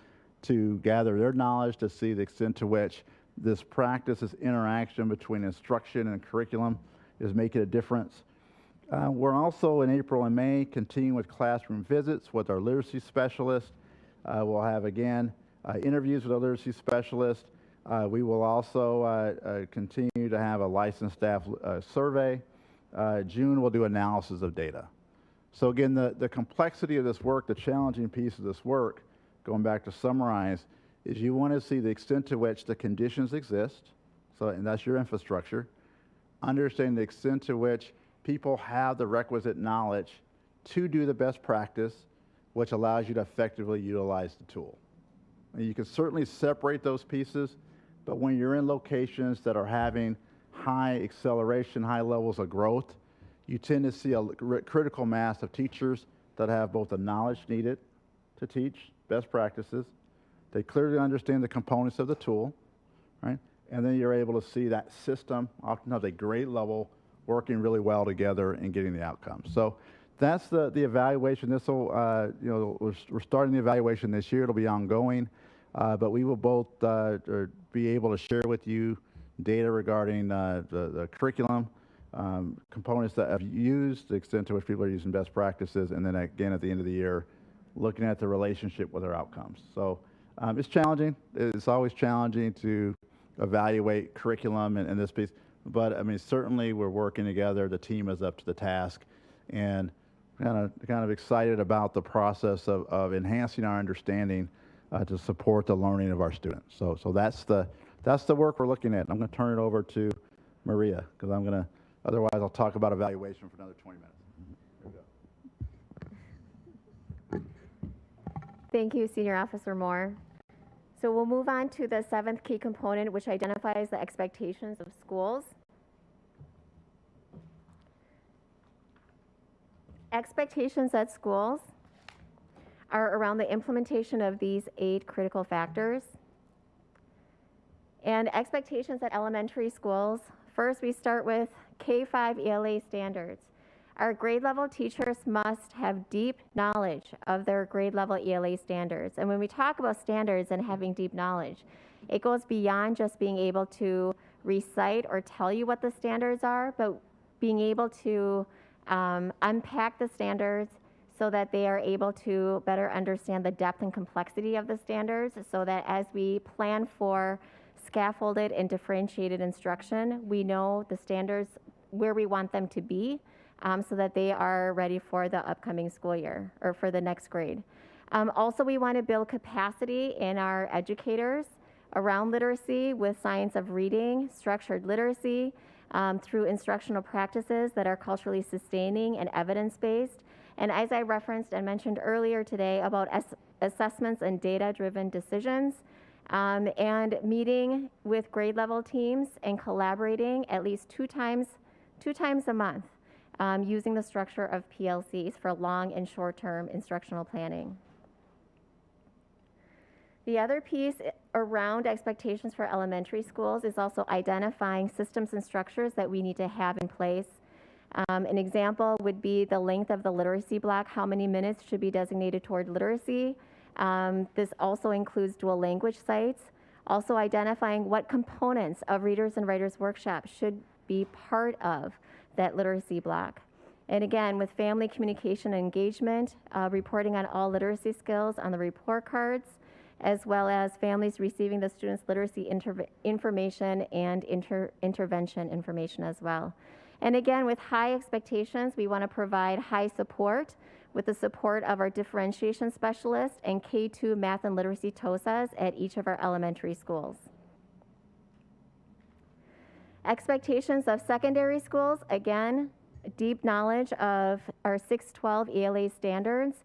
to gather their knowledge to see the extent to which this practice, this interaction between instruction and curriculum is making a difference. We're also in April and May continuing with classroom visits with our literacy specialists. We'll have, again, interviews with our literacy specialists. We will also continue to have a licensed staff survey. June, we'll do analysis of data. So again, the complexity of this work, the challenging piece of this work, going back to summarize, is you want to see the extent to which the conditions exist, so, and that's your infrastructure, understanding the extent to which people have the requisite knowledge to do the best practice, which allows you to effectively utilize the tool. And you can certainly separate those pieces, but when you're in locations that are having high acceleration, high levels of growth, you tend to see a critical mass of teachers that have both the knowledge needed to teach best practices. They clearly understand the components of the tool, right? And then you're able to see that system, often at a grade level, working really well together and getting the outcomes. So that's the evaluation. This will, we're starting the evaluation this year. It'll be ongoing, but we will both be able to share with you data regarding the curriculum, components that have used, the extent to which people are using best practices, and then again at the end of the year, looking at the relationship with our outcomes. So it's challenging. It's always challenging to evaluate curriculum and this piece. But I mean, certainly we're working together. The team is up to the task, and kind of excited about the process of enhancing our understanding to support the learning of our students. So that's the work we're looking at. I'm going to turn it over to Maria, because otherwise I'll talk about evaluation for another 20 minutes. Here we go. Thank you, Senior Officer Moore. So we'll move on to the 7th key component, which identifies the expectations of schools. Expectations at schools are around the implementation of these 8 critical factors. And expectations at elementary schools, first we start with K-5 ELA standards. Our grade level teachers must have deep knowledge of their grade level ELA standards. And when we talk about standards and having deep knowledge, it goes beyond just being able to recite or tell you what the standards are, but being able to unpack the standards so that they are able to better understand the depth and complexity of the standards, so that as we plan for scaffolded and differentiated instruction, we know the standards where we want them to be, so that they are ready for the upcoming school year or for the next grade. Also, we want to build capacity in our educators around literacy with science of reading, structured literacy, through instructional practices that are culturally sustaining and evidence-based. And as I referenced and mentioned earlier today about assessments and data-driven decisions, and meeting with grade level teams and collaborating at least two times a month, using the structure of PLCs for long and short-term instructional planning. The other piece around expectations for elementary schools is also identifying systems and structures that we need to have in place. An example would be the length of the literacy block, how many minutes should be designated toward literacy. This also includes dual language sites. Also identifying what components of Readers and Writers Workshop should be part of that literacy block. And again, with family communication and engagement, reporting on all literacy skills on the report cards, as well as families receiving the students' literacy information and intervention information as well. And again, with high expectations, we want to provide high support with the support of our differentiation specialists and K-2 math and literacy TOSAs at each of our elementary schools. Expectations of secondary schools, again, deep knowledge of our 612 ELA standards.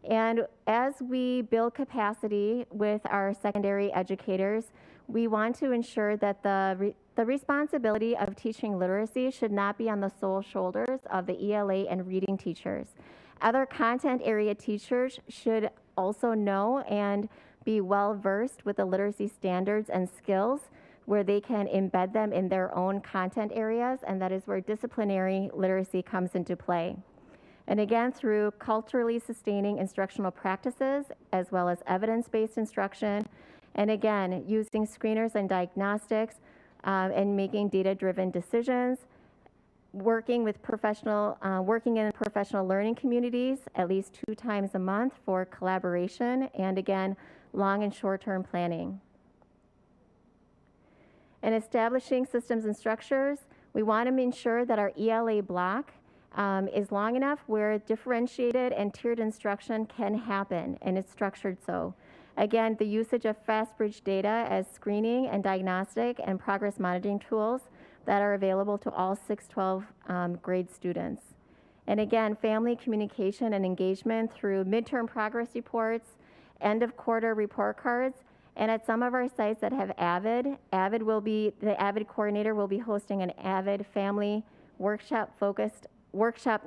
And as we build capacity with our secondary educators, we want to ensure that the responsibility of teaching literacy should not be on the sole shoulders of the ELA and reading teachers. Other content area teachers should also know and be well versed with the literacy standards and skills where they can embed them in their own content areas, and that is where disciplinary literacy comes into play. And again, through culturally sustaining instructional practices, as well as evidence-based instruction, and again, using screeners and diagnostics, and making data-driven decisions, working in professional learning communities at least 2 times a month for collaboration, and again, long and short-term planning. And establishing systems and structures, we want to ensure that our ELA block is long enough where differentiated and tiered instruction can happen, and it's structured so. Again, the usage of FastBridge data as screening and diagnostic and progress monitoring tools that are available to all 612 grade students. And again, family communication and engagement through midterm progress reports, end of quarter report cards, and at some of our sites that have the AVID coordinator will be hosting an AVID family workshop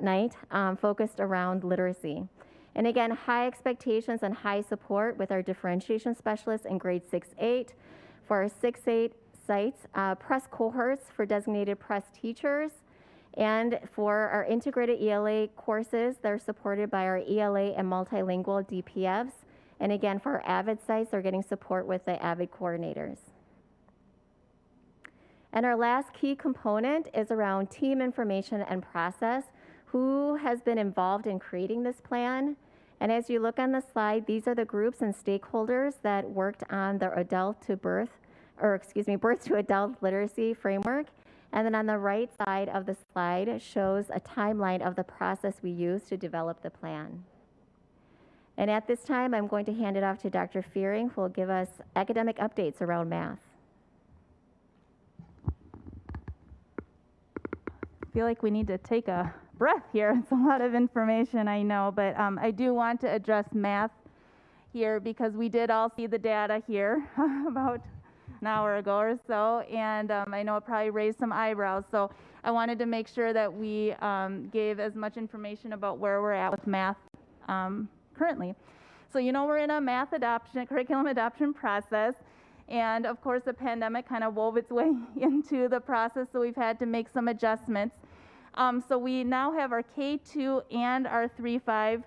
night focused around literacy. And again, high expectations and high support with our differentiation specialists in grade 6-8. For our 6-8 sites, press cohorts for designated press teachers. And for our integrated ELA courses, they're supported by our ELA and multilingual DPFs. And again, for our AVID sites, they're getting support with the AVID coordinators. And our last key component is around team information and process. Who has been involved in creating this plan? And as you look on the slide, these are the groups and stakeholders that worked on the birth to adult literacy framework. And then on the right side of the slide shows a timeline of the process we used to develop the plan. And at this time, I'm going to hand it off to Dr. Fearing, who will give us academic updates around math. I feel like we need to take a breath here. It's a lot of information, I know, but I do want to address math here because we did all see the data here about an hour ago or so, and I know it probably raised some eyebrows. So I wanted to make sure that we gave as much information about where we're at with math currently. So we're in a math adoption, curriculum adoption process. And of course, the pandemic kind of wove its way into the process, so we've had to make some adjustments. So we now have our K2 and our 3-5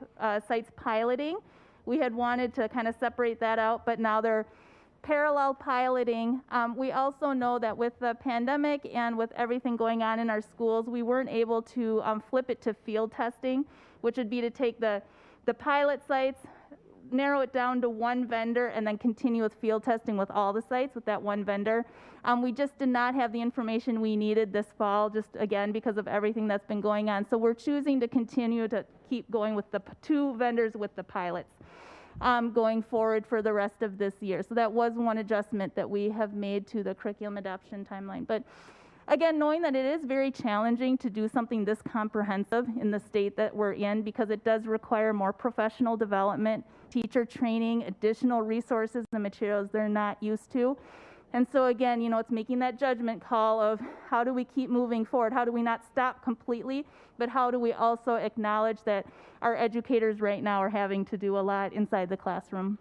sites piloting. We had wanted to kind of separate that out, but now they're parallel piloting. We also know that with the pandemic and with everything going on in our schools, we weren't able to flip it to field testing, which would be to take the pilot sites, narrow it down to one vendor, and then continue with field testing with all the sites with that one vendor. We just did not have the information we needed this fall, just again because of everything that's been going on. So we're choosing to continue to keep going with the two vendors with the pilots going forward for the rest of this year. So that was one adjustment that we have made to the curriculum adoption timeline. But again, knowing that it is very challenging to do something this comprehensive in the state that we're in, because it does require more professional development, teacher training, additional resources and materials they're not used to. And so again, it's making that judgment call of how do we keep moving forward? How do we not stop completely, but how do we also acknowledge that our educators right now are having to do a lot inside the classroom?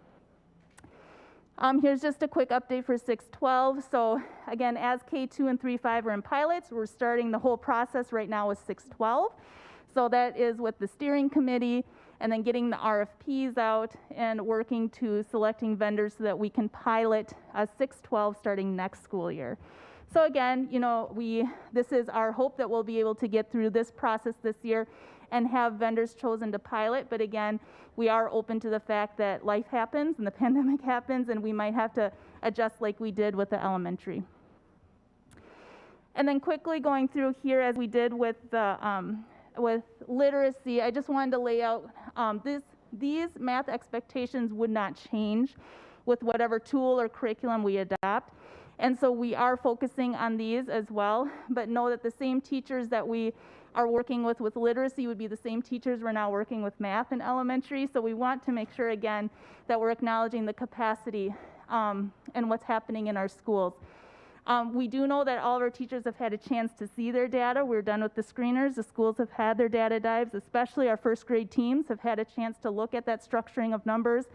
Here's just a quick update for 612. So again, as K2 and 3-5 are in pilots, we're starting the whole process right now with 612. So that is with the steering committee and then getting the RFPs out and working to selecting vendors so that we can pilot 612 starting next school year. So again, this is our hope that we'll be able to get through this process this year and have vendors chosen to pilot. But again, we are open to the fact that life happens and the pandemic happens, and we might have to adjust like we did with the elementary. And then quickly going through here, as we did with the with literacy, I just wanted to lay out these math expectations would not change with whatever tool or curriculum we adopt. And so we are focusing on these as well, but know that the same teachers that we are working with literacy would be the same teachers we're now working with math in elementary. So we want to make sure, again, that we're acknowledging the capacity and what's happening in our schools. We do know that all of our teachers have had a chance to see their data. We're done with the screeners. The schools have had their data dives, especially our first grade teams have had a chance to look at that structuring of numbers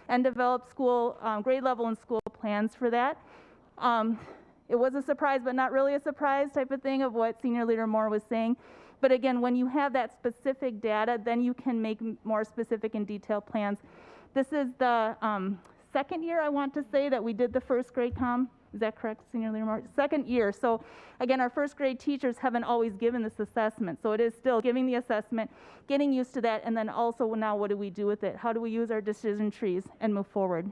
and develop school grade level and school plans for that. It was a surprise, but not really a surprise type of thing of what Senior Leader Moore was saying. But again, when you have that specific data, then you can make more specific and detailed plans. This is the second year, I want to say, that we did the first grade comm. Is that correct, Senior Leader Moore? Second year. So again, our first grade teachers haven't always given this assessment. So it is still giving the assessment, getting used to that, and then also now what do we do with it? How do we use our decision trees and move forward?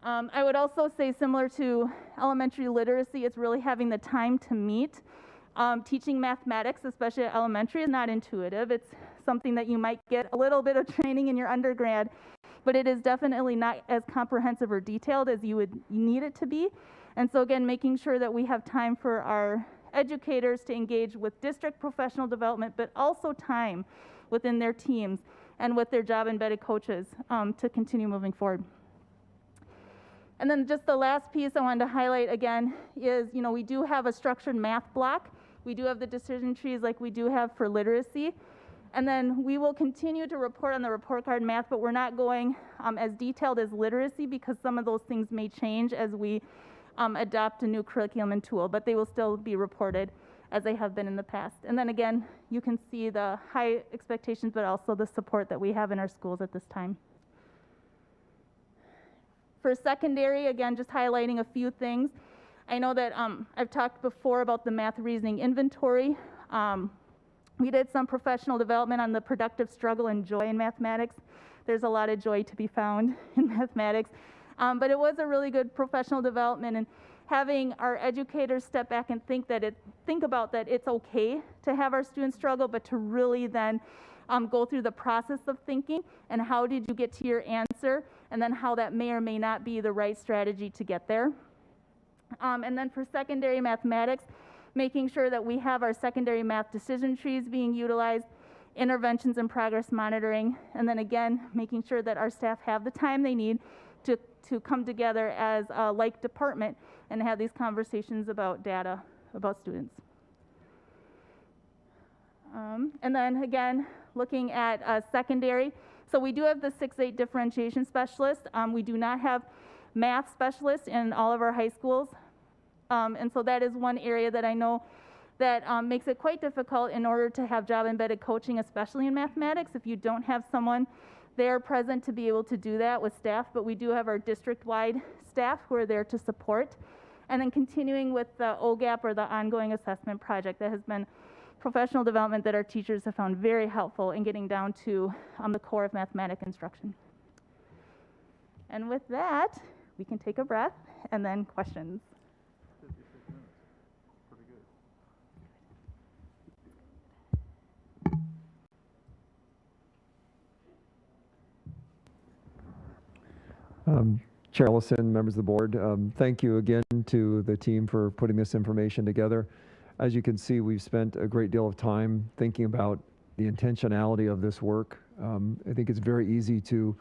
I would also say, similar to elementary literacy, it's really having the time to meet. Teaching mathematics, especially at elementary, is not intuitive. It's something that you might get a little bit of training in your undergrad, but it is definitely not as comprehensive or detailed as you would need it to be. And so again, making sure that we have time for our educators to engage with district professional development, but also time within their teams and with their job embedded coaches to continue moving forward. And then just the last piece I wanted to highlight again is, we do have a structured math block. We do have the decision trees like we do have for literacy. And then we will continue to report on the report card math, but we're not going as detailed as literacy because some of those things may change as we adopt a new curriculum and tool, but they will still be reported as they have been in the past. And then again, you can see the high expectations, but also the support that we have in our schools at this time. For secondary, again, just highlighting a few things. I know that I've talked before about the math reasoning inventory. We did some professional development on the productive struggle and joy in mathematics. There's a lot of joy to be found in mathematics. But it was a really good professional development, and having our educators step back and think about that it's okay to have our students struggle, but to really then go through the process of thinking and how did you get to your answer, and then how that may or may not be the right strategy to get there. And then for secondary mathematics, making sure that we have our secondary math decision trees being utilized, interventions and progress monitoring, and then again, making sure that our staff have the time they need to come together as a like department and have these conversations about data about students. And then again, looking at secondary. So we do have the 6-8 differentiation specialist. We do not have math specialists in all of our high schools. And so that is one area that I know that makes it quite difficult in order to have job-embedded coaching, especially in mathematics, if you don't have someone there present to be able to do that with staff. But we do have our district-wide staff who are there to support. And then continuing with the OGAP, or the ongoing assessment project, that has been professional development that our teachers have found very helpful in getting down to the core of mathematics instruction. And with that, we can take a breath and then questions. Chair Ellison, members of the board, thank you again to the team for putting this information together. As you can see, we've spent a great deal of time thinking about the intentionality of this work. I think it's very easy to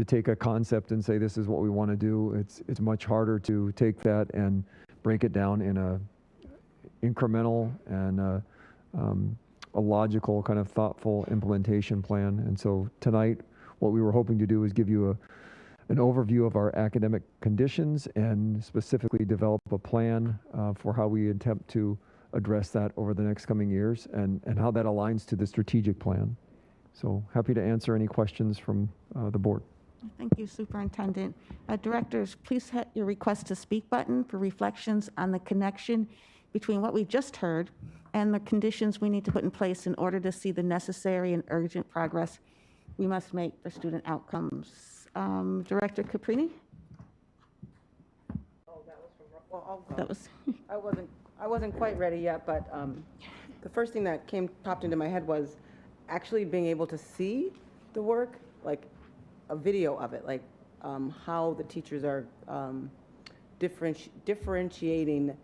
take a concept and say this is what we want to do. It's much harder to take that and break it down in a incremental and a logical, kind of thoughtful implementation plan. And so tonight, what we were hoping to do is give you an overview of our academic conditions and specifically develop a plan for how we attempt to address that over the next coming years and how that aligns to the strategic plan. So happy to answer any questions from the board. Thank you, Superintendent. Directors, please hit your request to speak button for reflections on the connection between what we just heard and the conditions we need to put in place in order to see the necessary and urgent progress we must make for student outcomes. Director Caprini? Oh, that was from, well, I'll go. That was, I wasn't quite ready yet, but the first thing that popped into my head was actually being able to see the work, like a video of it, like how the teachers are differentiating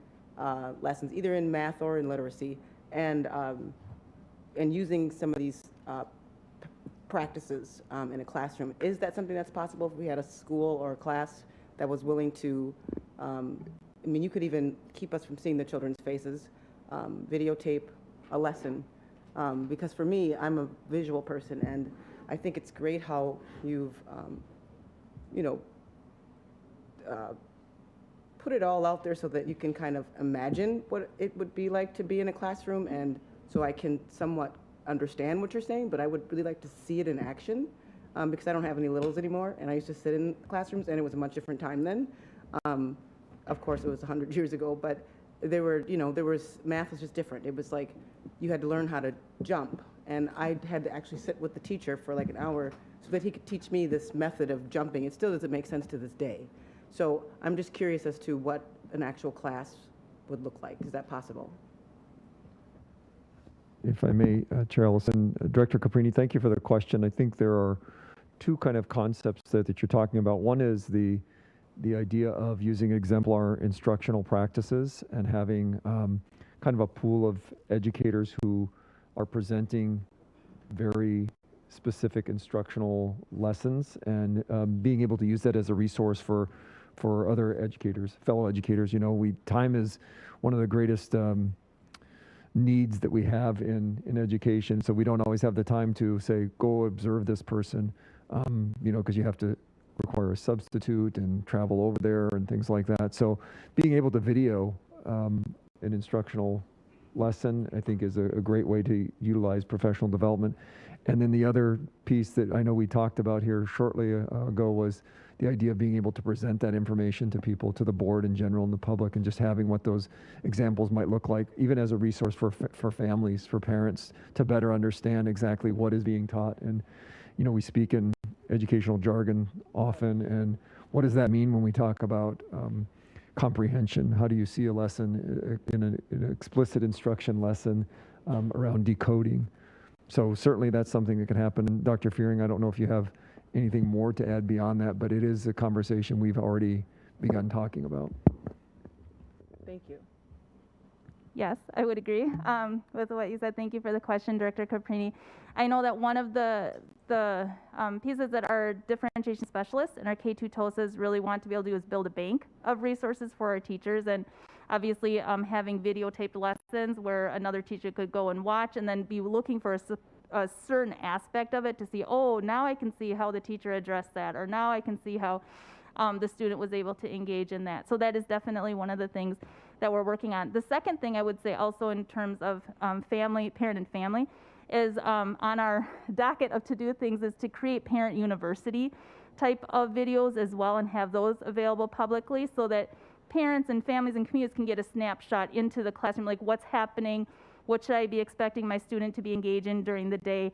lessons, either in math or in literacy, and using some of these practices in a classroom. Is that something that's possible if we had a school or a class that was willing to, I mean, you could even keep us from seeing the children's faces, videotape a lesson, because for me, I'm a visual person, and I think it's great how you've, put it all out there so that you can kind of imagine what it would be like to be in a classroom, and so I can somewhat understand what you're saying, but I would really like to see it in action, because I don't have any littles anymore, and I used to sit in classrooms, and it was a much different time then. Of course, it was 100 years ago, but math was just different. It was like you had to learn how to jump, and I had to actually sit with the teacher for like an hour so that he could teach me this method of jumping. It still doesn't make sense to this day. So I'm just curious as to what an actual class would look like. Is that possible? If I may, Chair Ellison, Director Caprini, thank you for the question. I think there are two kind of concepts that you're talking about. One is the idea of using exemplar instructional practices and having kind of a pool of educators who are presenting very specific instructional lessons and being able to use that as a resource for other educators, fellow educators. You know, time is one of the greatest needs that we have in education, so we don't always have the time to say, go observe this person, because you have to require a substitute and travel over there and things like that. So being able to video an instructional lesson, I think, is a great way to utilize professional development. And then the other piece that I know we talked about here shortly ago was the idea of being able to present that information to people, to the board in general and the public, and just having what those examples might look like, even as a resource for families, for parents, to better understand exactly what is being taught. And, you know, we speak in educational jargon often, and what does that mean when we talk about comprehension? How do you see a lesson in an explicit instruction lesson around decoding? So certainly that's something that can happen. Dr. Fearing, I don't know if you have anything more to add beyond that, but it is a conversation we've already begun talking about. Thank you. Yes, I would agree with what you said. Thank you for the question, Director Caprini. I know that one of the pieces that our differentiation specialists and our K2 TOSAs really want to be able to do is build a bank of resources for our teachers, and obviously having videotaped lessons where another teacher could go and watch and then be looking for a certain aspect of it to see, oh, now I can see how the teacher addressed that, or now I can see how the student was able to engage in that. So that is definitely one of the things that we're working on. The second thing I would say also in terms of parent and family, is on our docket of to-do things is to create parent university type of videos as well and have those available publicly so that parents and families and communities can get a snapshot into the classroom, like what's happening, what should I be expecting my student to be engaged in during the day.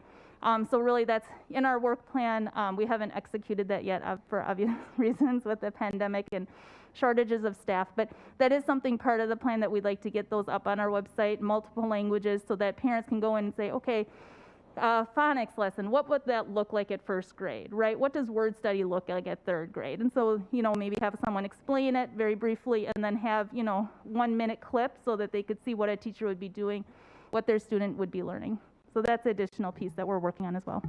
So really that's in our work plan. We haven't executed that yet for obvious reasons with the pandemic and shortages of staff, but that is something part of the plan that we'd like to get those up on our website, multiple languages, so that parents can go in and say, okay, phonics lesson, what would that look like at first grade, right? What does word study look like at third grade? And so, you know, maybe have someone explain it very briefly and then have, you know, 1-minute clip so that they could see what a teacher would be doing, what their student would be learning. So that's an additional piece that we're working on as well.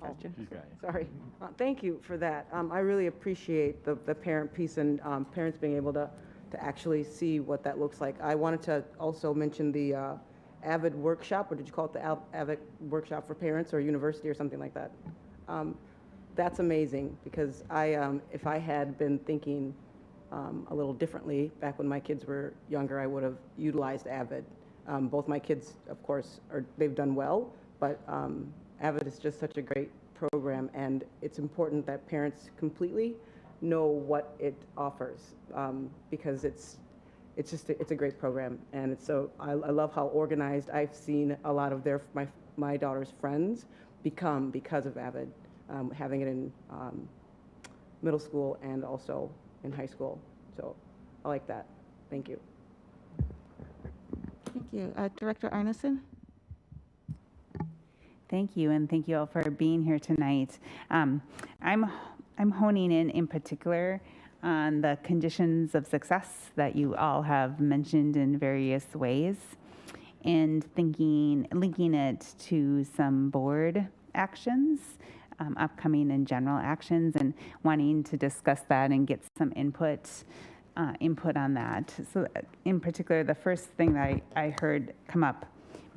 Gotcha. Sorry. Thank you for that. I really appreciate the parent piece and parents being able to actually see what that looks like. I wanted to also mention the AVID workshop, or did you call it the AVID workshop for parents or university or something like that? That's amazing because if I had been thinking a little differently back when my kids were younger, I would have utilized AVID. Both my kids, of course, they've done well, but AVID is just such a great program, and it's important that parents completely know what it offers because it's a great program, and it's so I love how organized I've seen a lot of my daughter's friends become because of AVID, having it in middle school and also in high school. So I like that. Thank you. Thank you. Director Arneson? Thank you, and thank you all for being here tonight. I'm honing in particular on the conditions of success that you all have mentioned in various ways, and linking it to some board actions, upcoming and general actions, and wanting to discuss that and get some input on that. So, in particular, the first thing that I heard come up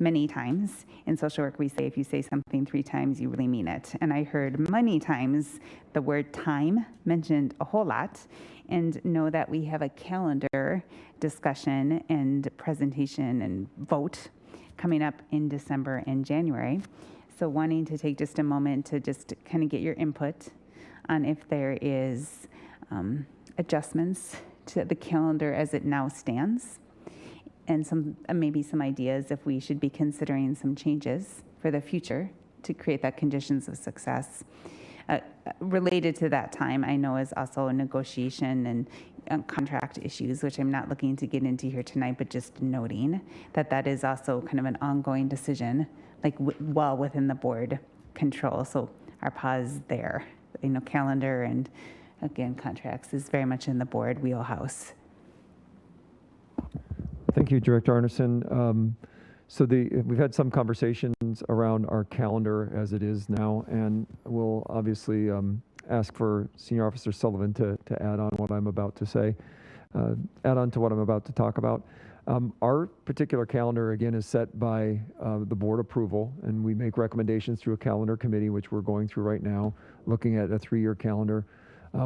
many times. In social work, we say if you say something 3 times, you really mean it. And I heard many times the word time mentioned a whole lot, and know that we have a calendar discussion and presentation and vote coming up in December and January. So wanting to take just a moment to just kind of get your input on if there is adjustments to the calendar as it now stands, and maybe some ideas if we should be considering some changes for the future to create that conditions of success. Related to that time, I know is also a negotiation and contract issues, which I'm not looking to get into here tonight, but just noting that is also kind of an ongoing decision, like well within the board control. So our pause there, calendar and again, contracts is very much in the board wheelhouse. Thank you, Director Arneson. So we've had some conversations around our calendar as it is now, and we'll obviously ask for Senior Officer Sullivan to add on what I'm about to say, add on to what I'm about to talk about. Our particular calendar, again, is set by the board approval, and we make recommendations through a calendar committee, which we're going through right now, looking at a 3-year calendar.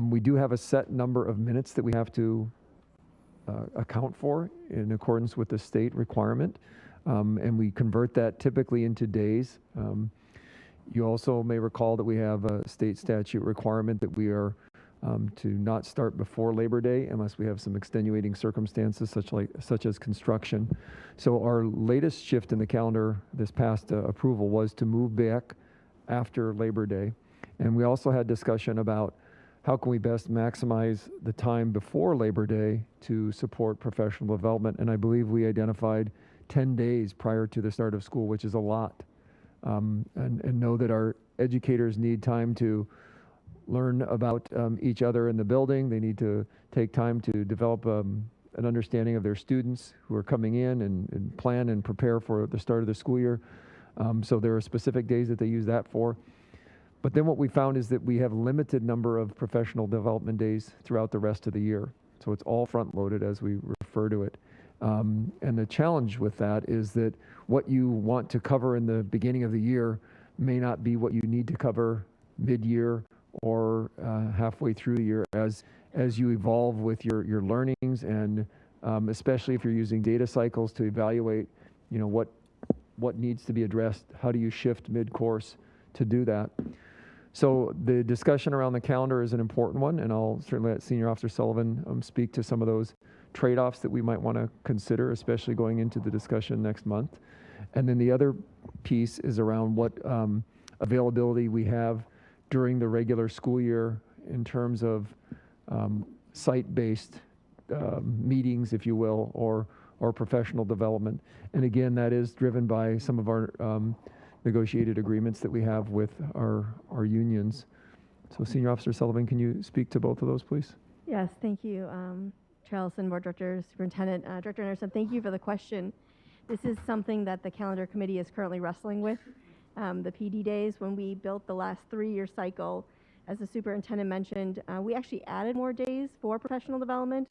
We do have a set number of minutes that we have to account for in accordance with the state requirement. and we convert that typically into days. You also may recall that we have a state statute requirement that we are to not start before Labor Day unless we have some extenuating circumstances such as construction. So our latest shift in the calendar this past approval was to move back after Labor Day. And we also had discussion about how can we best maximize the time before Labor Day to support professional development. And I believe we identified 10 days prior to the start of school, which is a lot. And know that our educators need time to learn about each other in the building. They need to take time to develop an understanding of their students who are coming in and plan and prepare for the start of the school year. So there are specific days that they use that for. But then what we found is that we have limited number of professional development days throughout the rest of the year. So it's all front loaded as we refer to it. And the challenge with that is that what you want to cover in the beginning of the year may not be what you need to cover mid-year or halfway through the year as you evolve with your learnings, and especially if you're using data cycles to evaluate, what needs to be addressed. How do you shift mid-course to do that? So the discussion around the calendar is an important one, and I'll certainly let Senior Officer Sullivan speak to some of those trade-offs that we might want to consider, especially going into the discussion next month. And then the other piece is around what availability we have during the regular school year in terms of site-based meetings, if you will, or professional development. And again, that is driven by some of our negotiated agreements that we have with our unions. So Senior Officer Sullivan, can you speak to both of those, please? Yes, thank you. Chair Ellison, Board Director, Superintendent, Director Anderson, thank you for the question. This is something that the Calendar Committee is currently wrestling with. The PD days, when we built the last 3-year cycle, as the Superintendent mentioned, we actually added more days for professional development,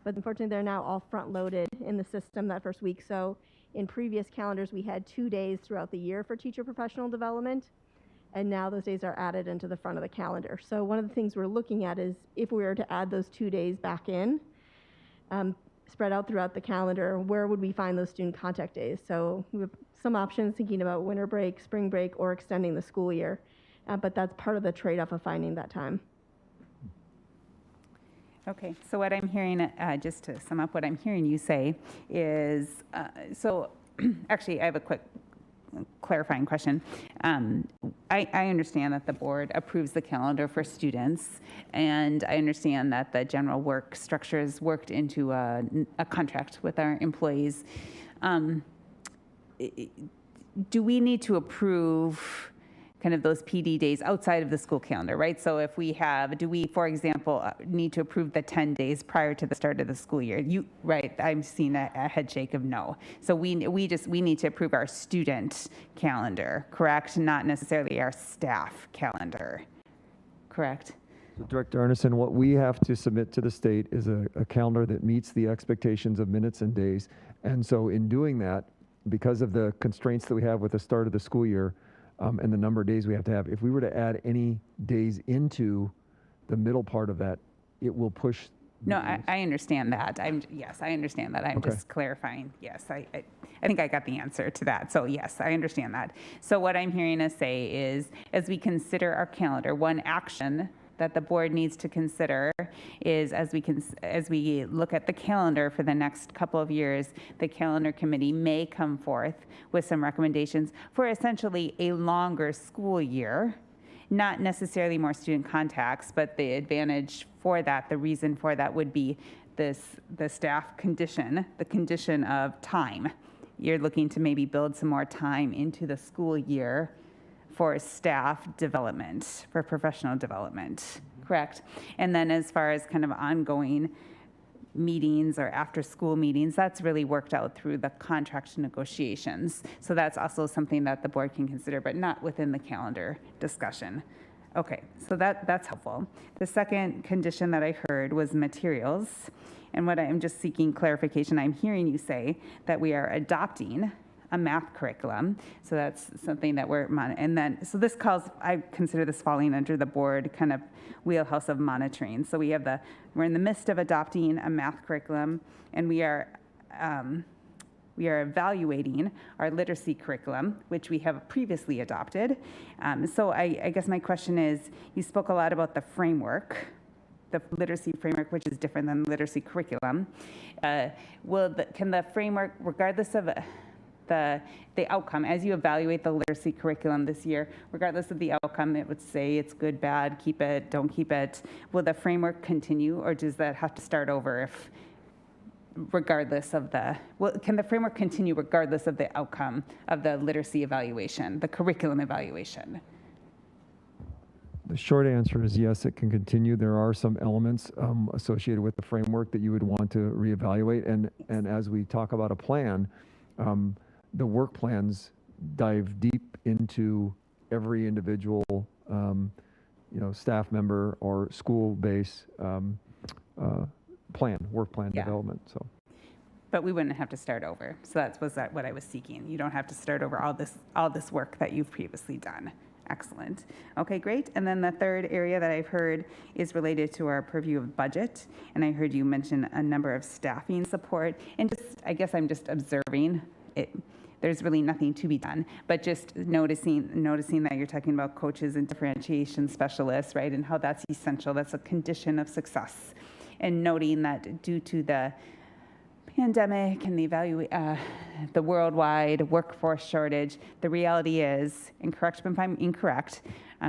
but unfortunately they're now all front-loaded in the system that first week. So in previous calendars, we had 2 days throughout the year for teacher professional development, and now those days are added into the front of the calendar. So one of the things we're looking at is if we were to add those 2 days back in, spread out throughout the calendar, where would we find those student contact days? So we have some options thinking about winter break, spring break, or extending the school year, but that's part of the trade-off of finding that time. Okay, so what I'm hearing, just to sum up what I'm hearing you say is, so actually I have a quick clarifying question. I understand that the board approves the calendar for students, and I understand that the general work structure is worked into a contract with our employees. Do we need to approve kind of those PD days outside of the school calendar, right? So if we have, do we, for example, need to approve the 10 days prior to the start of the school year? Right, I'm seeing a head shake of no. So we need to approve our student calendar, correct? Not necessarily our staff calendar, correct? So Director Arneson, what we have to submit to the state is a calendar that meets the expectations of minutes and days. And so in doing that, because of the constraints that we have with the start of the school year, and the number of days we have to have, if we were to add any days into the middle part of that, it will push. No, I understand that. Yes, I understand that. I'm Okay. just clarifying. Yes, I think I got the answer to that. So yes, I understand that. So what I'm hearing us say is, as we consider our calendar, one action that the board needs to consider is as we look at the calendar for the next couple of years, the calendar committee may come forth with some recommendations for essentially a longer school year, not necessarily more student contacts, but the advantage for that, the reason for that would be the staff condition, the condition of time. You're looking to maybe build some more time into the school year for staff development, for professional development, correct? And then as far as kind of ongoing meetings or after-school meetings, that's really worked out through the contract negotiations. So that's also something that the board can consider, but not within the calendar discussion. Okay, so that's helpful. The second condition that I heard was materials. And what I'm just seeking clarification, I'm hearing you say that we are adopting a math curriculum. So that's something that so this I consider this falling under the board kind of wheelhouse of monitoring. So we're in the midst of adopting a math curriculum, and we are we are evaluating our literacy curriculum, which we have previously adopted. So I guess my question is, you spoke a lot about the framework, the literacy framework, which is different than literacy curriculum. Can the framework, regardless of the outcome, as you evaluate the literacy curriculum this year, regardless of the outcome, it would say it's good, bad, keep it, don't keep it. Will the framework continue, or does that have to start over if, regardless of can the framework continue regardless of the outcome of the literacy evaluation, the curriculum evaluation? The short answer is yes, it can continue. There are some elements associated with the framework that you would want to reevaluate. And as we talk about a plan, the work plans dive deep into every individual staff member or school-based work plan development. So. But we wouldn't have to start over. So was what I was seeking. You don't have to start over all this work that you've previously done. Excellent. Okay, great. And then the third area that I've heard is related to our purview of budget. And I heard you mention a number of staffing support. And I guess I'm just observing it. There's really nothing to be done, but just noticing that you're talking about coaches and differentiation specialists, right? And how that's essential. That's a condition of success. And noting that due to the pandemic and the worldwide workforce shortage, the reality is, and correct me if I'm incorrect,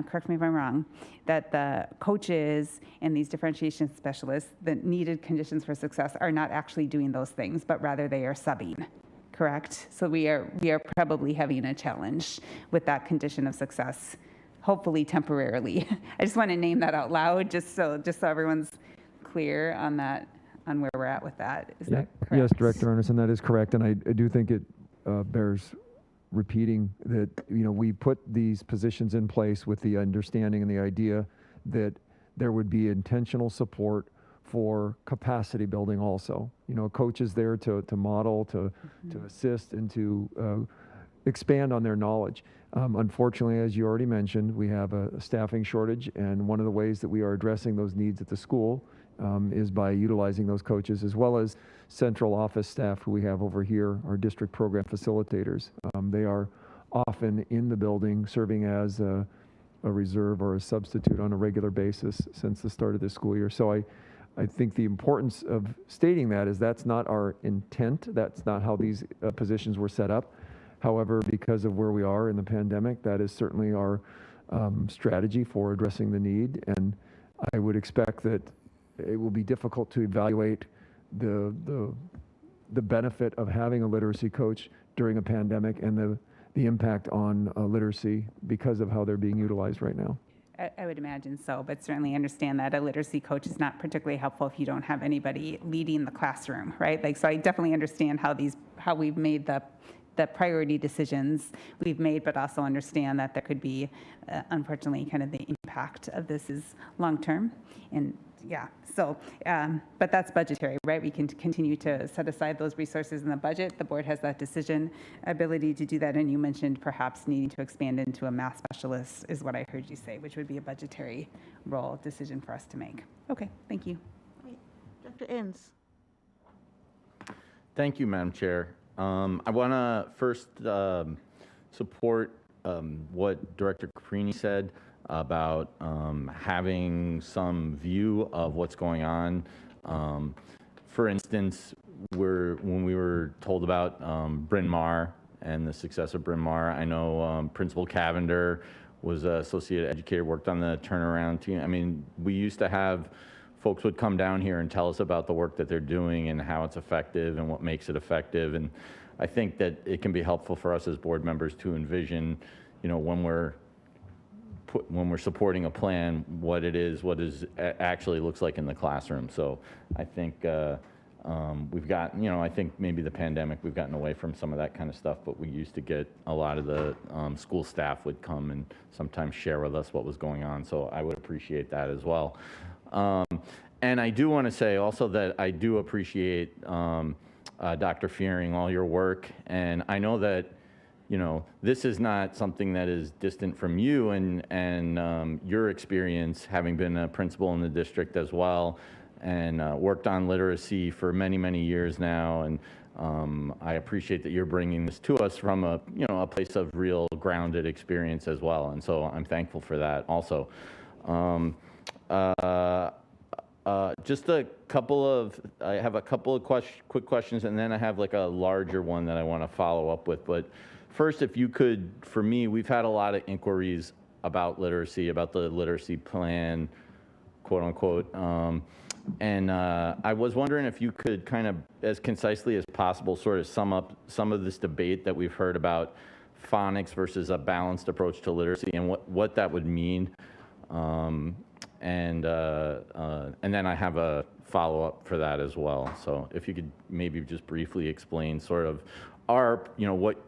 correct me if I'm wrong, that the coaches and these differentiation specialists, the needed conditions for success, are not actually doing those things, but rather they are subbing. Correct? So we are probably having a challenge with that condition of success, hopefully temporarily. I just want to name that out loud, just so everyone's clear on that. On where we're at with that. Is that correct? Yes, Director Anderson, that is correct. And I do think it bears repeating that, we put these positions in place with the understanding and the idea that there would be intentional support for capacity building also. A coach is there to model, to assist, and to expand on their knowledge. Unfortunately, as you already mentioned, we have a staffing shortage, and one of the ways that we are addressing those needs at the school is by utilizing those coaches, as well as central office staff who we have over here, our district program facilitators. They are often in the building serving as a reserve or a substitute on a regular basis since the start of this school year. So I think the importance of stating that is that's not our intent. That's not how these positions were set up. However, because of where we are in the pandemic, that is certainly our strategy for addressing the need. And I would expect that it will be difficult to evaluate the benefit of having a literacy coach during a pandemic and the impact on literacy because of how they're being utilized right now. I would imagine so, but certainly understand that a literacy coach is not particularly helpful if you don't have anybody leading the classroom, right? So I definitely understand how we've made the priority decisions we've made, but also understand that there could be, unfortunately, kind of the impact of this is long-term. And yeah, so, but that's budgetary, right? We can continue to set aside those resources in the budget. The board has that decision ability to do that. And you mentioned perhaps needing to expand into a math specialist is what I heard you say, which would be a budgetary role decision for us to make. Okay, thank you. Dr. Inns. Thank you, Madam Chair. I want to first support what Director Caprini said about having some view of what's going on. For instance, when we were told about Bryn Mawr and the success of Bryn Mawr, I know Principal Cavender was an associate educator, worked on the turnaround team. I mean, we used to have folks would come down here and tell us about the work that they're doing and how it's effective and what makes it effective. And I think that it can be helpful for us as board members to envision, when we're supporting a plan, what actually looks like in the classroom. So I think we've got, I think maybe the pandemic, we've gotten away from some of that kind of stuff, but we used to get a lot of the school staff would come and sometimes share with us what was going on. So I would appreciate that as well. And I do want to say also that I do appreciate Dr. Fearing, all your work. And I know that, this is not something that is distant from you and your experience, having been a principal in the district as well, and worked on literacy for many, many years now. And I appreciate that you're bringing this to us from a, a place of real grounded experience as well. And so I'm thankful for that also. Just a couple of, I have a couple of quick questions, and then I have like a larger one that I want to follow up with. But first, if you could, for me, we've had a lot of inquiries about literacy, about the literacy plan, quote unquote. And I was wondering if you could kind of, as concisely as possible, sort of sum up some of this debate that we've heard about phonics versus a balanced approach to literacy and what that would mean. And then I have a follow-up for that as well. So if you could maybe just briefly explain sort of our,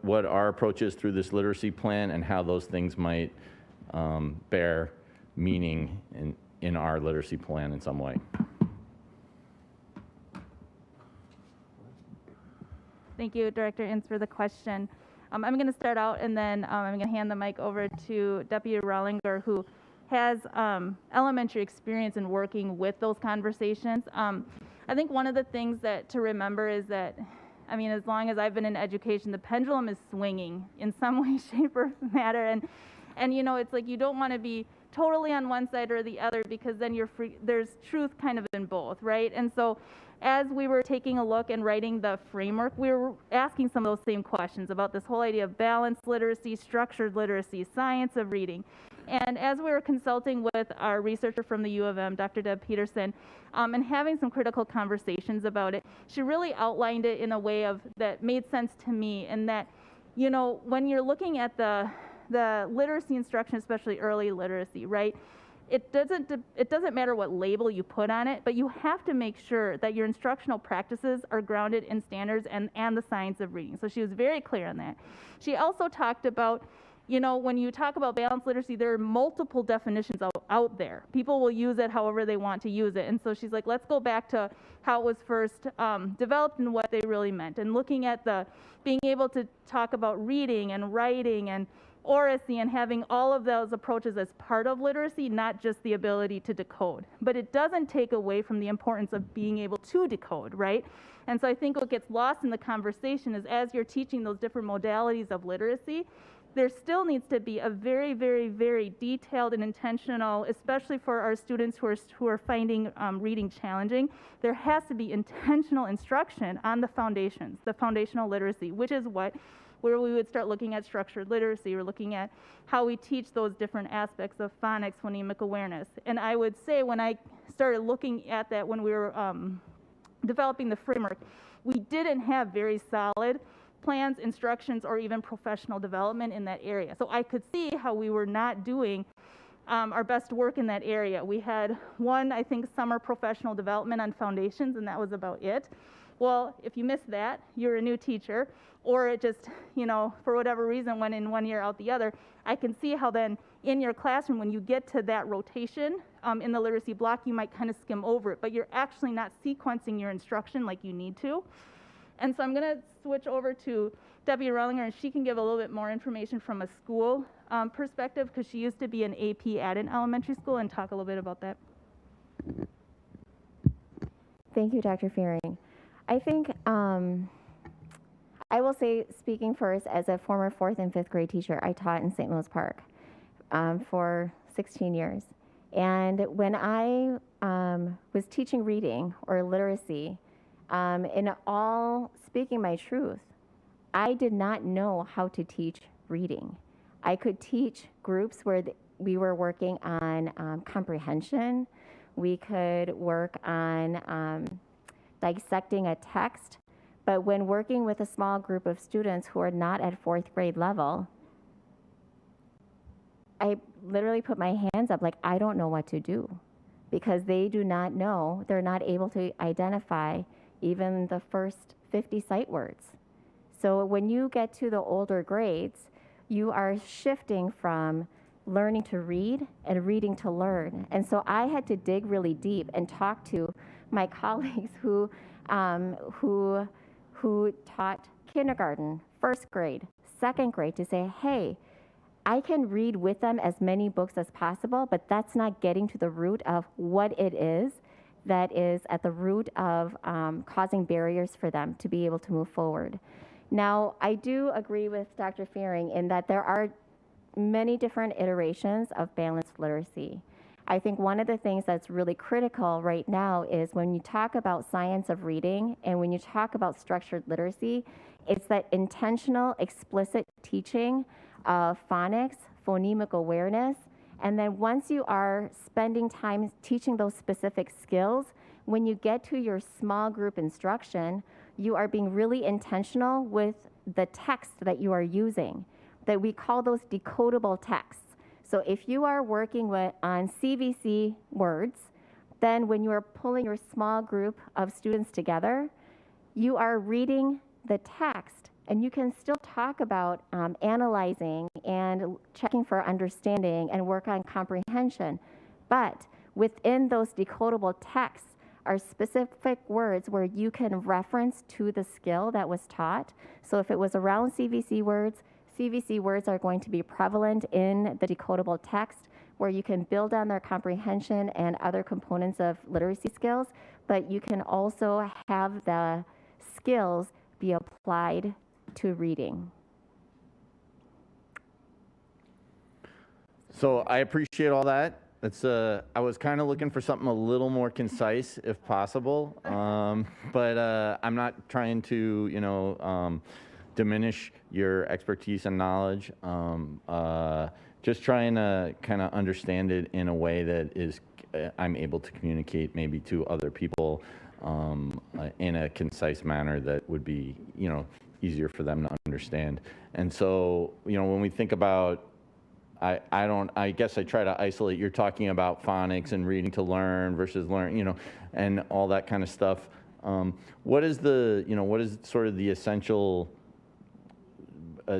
what our approach is through this literacy plan and how those things might bear meaning in our literacy plan in some way. Thank you, Director Ince, for the question. I'm going to start out, and then I'm going to hand the mic over to Deputy Rollinger, who has elementary experience in working with those conversations. I think one of the things to remember is that, I mean, as long as I've been in education, the pendulum is swinging in some way, shape, or matter. And it's like you don't want to be totally on one side or the other, because then there's truth kind of in both, right? And so as we were taking a look and writing the framework, we were asking some of those same questions about this whole idea of balanced literacy, structured literacy, science of reading. And as we were consulting with our researcher from the U of M, Dr. Deb Peterson, and having some critical conversations about it, she really outlined it in a way that made sense to me, and that, when you're looking at the literacy instruction, especially early literacy, right? It doesn't matter what label you put on it, but you have to make sure that your instructional practices are grounded in standards and the science of reading. So she was very clear on that. She also talked about, when you talk about balanced literacy, there are multiple definitions out there. People will use it however they want to use it. And so she's like, let's go back to how it was first developed and what they really meant. And looking at being able to talk about reading and writing and oracy and having all of those approaches as part of literacy, not just the ability to decode. But it doesn't take away from the importance of being able to decode, right? And so I think what gets lost in the conversation is, as you're teaching those different modalities of literacy, there still needs to be a very, very, very detailed and intentional, especially for our students who are finding reading challenging, there has to be intentional instruction on the foundations, the foundational literacy, which is where we would start looking at structured literacy. We're looking at how we teach those different aspects of phonics, phonemic awareness. And I would say, when I started looking at that, when we were developing the framework, we didn't have very solid plans, instructions, or even professional development in that area. So I could see how we were not doing our best work in that area. We had one, I think, summer professional development on foundations, and that was about it. Well, if you missed that, you're a new teacher, or it just, for whatever reason, went in one year out the other. I can see how then in your classroom, when you get to that rotation in the literacy block, you might kind of skim over it, but you're actually not sequencing your instruction like you need to. And so I'm going to switch over to Debbie Rollinger, and she can give a little bit more information from a school perspective, because she used to be an AP at an elementary school, and talk a little bit about that. Thank you, Dr. Fearing. I think I will say, speaking first, as a former 4th and 5th grade teacher, I taught in St. Louis Park for 16 years. And when I was teaching reading or literacy, in all speaking my truth, I did not know how to teach reading. I could teach groups where we were working on comprehension. We could work on dissecting a text. But when working with a small group of students who are not at 4th grade level, I literally put my hands up like, I don't know what to do, because they do not know, they're not able to identify even the first 50 sight words. So when you get to the older grades, you are shifting from learning to read and reading to learn. And so I had to dig really deep and talk to my colleagues who taught kindergarten, 1st grade, 2nd grade, to say, hey, I can read with them as many books as possible, but that's not getting to the root of what it is that is at the root of causing barriers for them to be able to move forward. Now, I do agree with Dr. Fearing in that there are many different iterations of balanced literacy. I think one of the things that's really critical right now is when you talk about science of reading and when you talk about structured literacy, it's that intentional, explicit teaching of phonics, phonemic awareness, and then once you are spending time teaching those specific skills, when you get to your small group instruction, you are being really intentional with the text that you are using, that we call those decodable texts. So if you are working on CVC words, then when you are pulling your small group of students together, you are reading the text, and you can still talk about analyzing and checking for understanding and work on comprehension. But within those decodable texts are specific words where you can reference to the skill that was taught. So if it was around CVC words are going to be prevalent in the decodable text where you can build on their comprehension and other components of literacy skills, but you can also have the skills be applied to reading. So I appreciate all that. It's I was kind of looking for something a little more concise, if possible, but I'm not trying to, diminish your expertise and knowledge. Just trying to kind of understand it in a way that is I'm able to communicate maybe to other people in a concise manner that would be, easier for them to understand. And so, when we think about I guess I try to isolate. You're talking about phonics and reading to learn versus learn, and all that kind of stuff. What is what is sort of the essential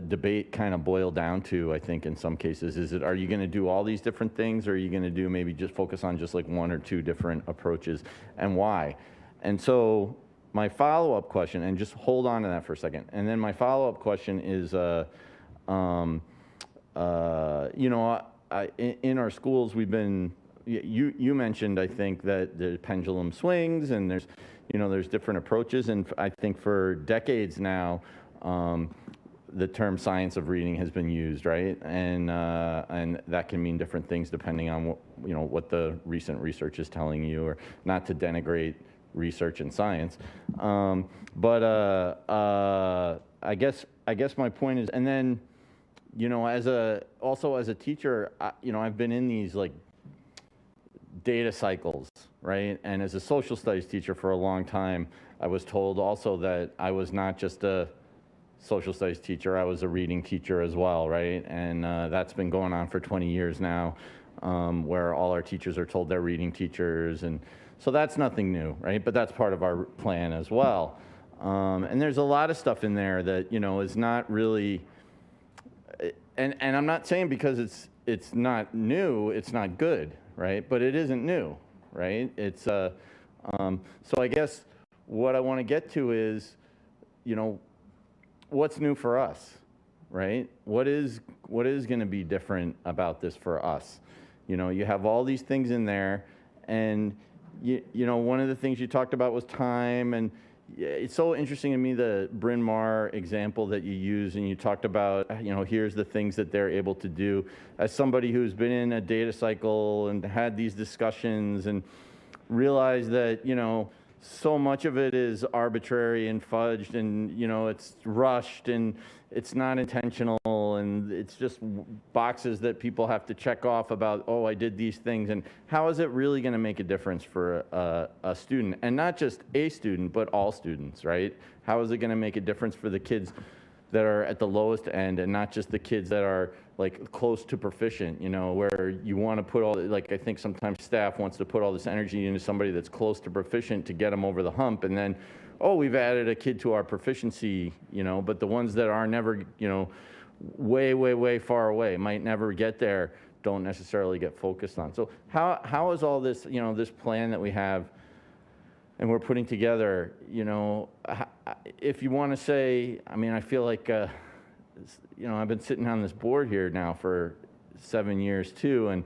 debate kind of boil down to? I think in some cases, are you going to do all these different things, or are you going to do maybe just focus on just like one or two different approaches, and why? And so my follow-up question, and just hold on to that for a second, and then my follow-up question is, in our schools, we've been, you mentioned, I think, that the pendulum swings and there's different approaches. And I think for decades now, the term science of reading has been used, right? And that can mean different things depending on what the recent research is telling you, or not to denigrate research and science. But I guess my point is, and then, also as a teacher, I've been in these like data cycles, right? And as a social studies teacher for a long time, I was told also that I was not just a social studies teacher, I was a reading teacher as well, right? And that's been going on for 20 years now, where all our teachers are told they're reading teachers. And so that's nothing new, right? But that's part of our plan as well. And there's a lot of stuff in there that, is not really, and I'm not saying because it's not new, it's not good, right? But it isn't new, right? It's so I guess what I want to get to is, what's new for us, right? What is going to be different about this for us? You have all these things in there, and one of the things you talked about was time, and it's so interesting to me, the Bryn Mawr example that you use, and you talked about, here's the things that they're able to do. As somebody who's been in a data cycle and had these discussions and realized that, so much of it is arbitrary and fudged, and, it's rushed, and it's not intentional, and it's just boxes that people have to check off about, oh, I did these things, and how is it really going to make a difference for a student? And not just a student, but all students, right? How is it going to make a difference for the kids that are at the lowest end, and not just the kids that are like close to proficient, where you want to put all, like, I think sometimes staff wants to put all this energy into somebody that's close to proficient to get them over the hump, and then, oh, we've added a kid to our proficiency, but the ones that are never, way, way, way far away, might never get there, don't necessarily get focused on. So how is all this, this plan that we have and we're putting together, if you want to say, I feel like, I've been sitting on this board here now for 7 years too, and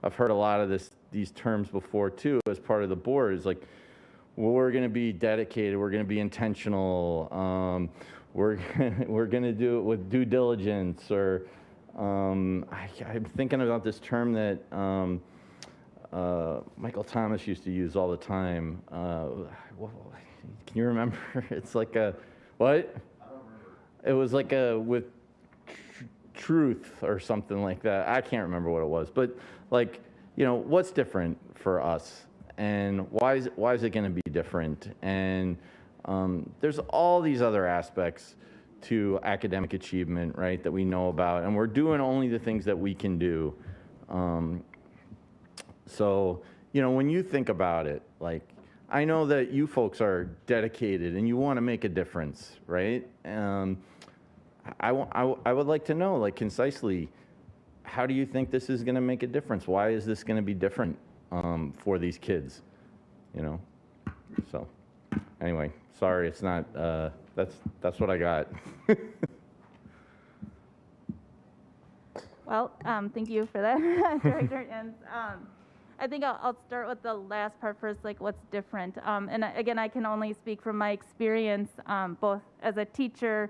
I've heard a lot of these terms before too, as part of the board, is like, well, we're going to be dedicated, we're going to be intentional, we're going to do it with due diligence, or I'm thinking about this term that Michael Thomas used to use all the time. Can you remember? It's like a, what? I don't remember. It was like a, with truth or something like that. I can't remember what it was, but like, you know, what's different for us, and why is it going to be different? And there's all these other aspects to academic achievement, right, that we know about, and we're doing only the things that we can do. So, you know, when you think about it, like, I know that you folks are dedicated and you want to make a difference, right? I would like to know, like, concisely, how do you think this is going to make a difference? Why is this going to be different for these kids, you know? So, anyway, sorry, it's not, that's what I got. Well, thank you for that, Director. And I think I'll start with the last part first, like what's different. And again, I can only speak from my experience, both as a teacher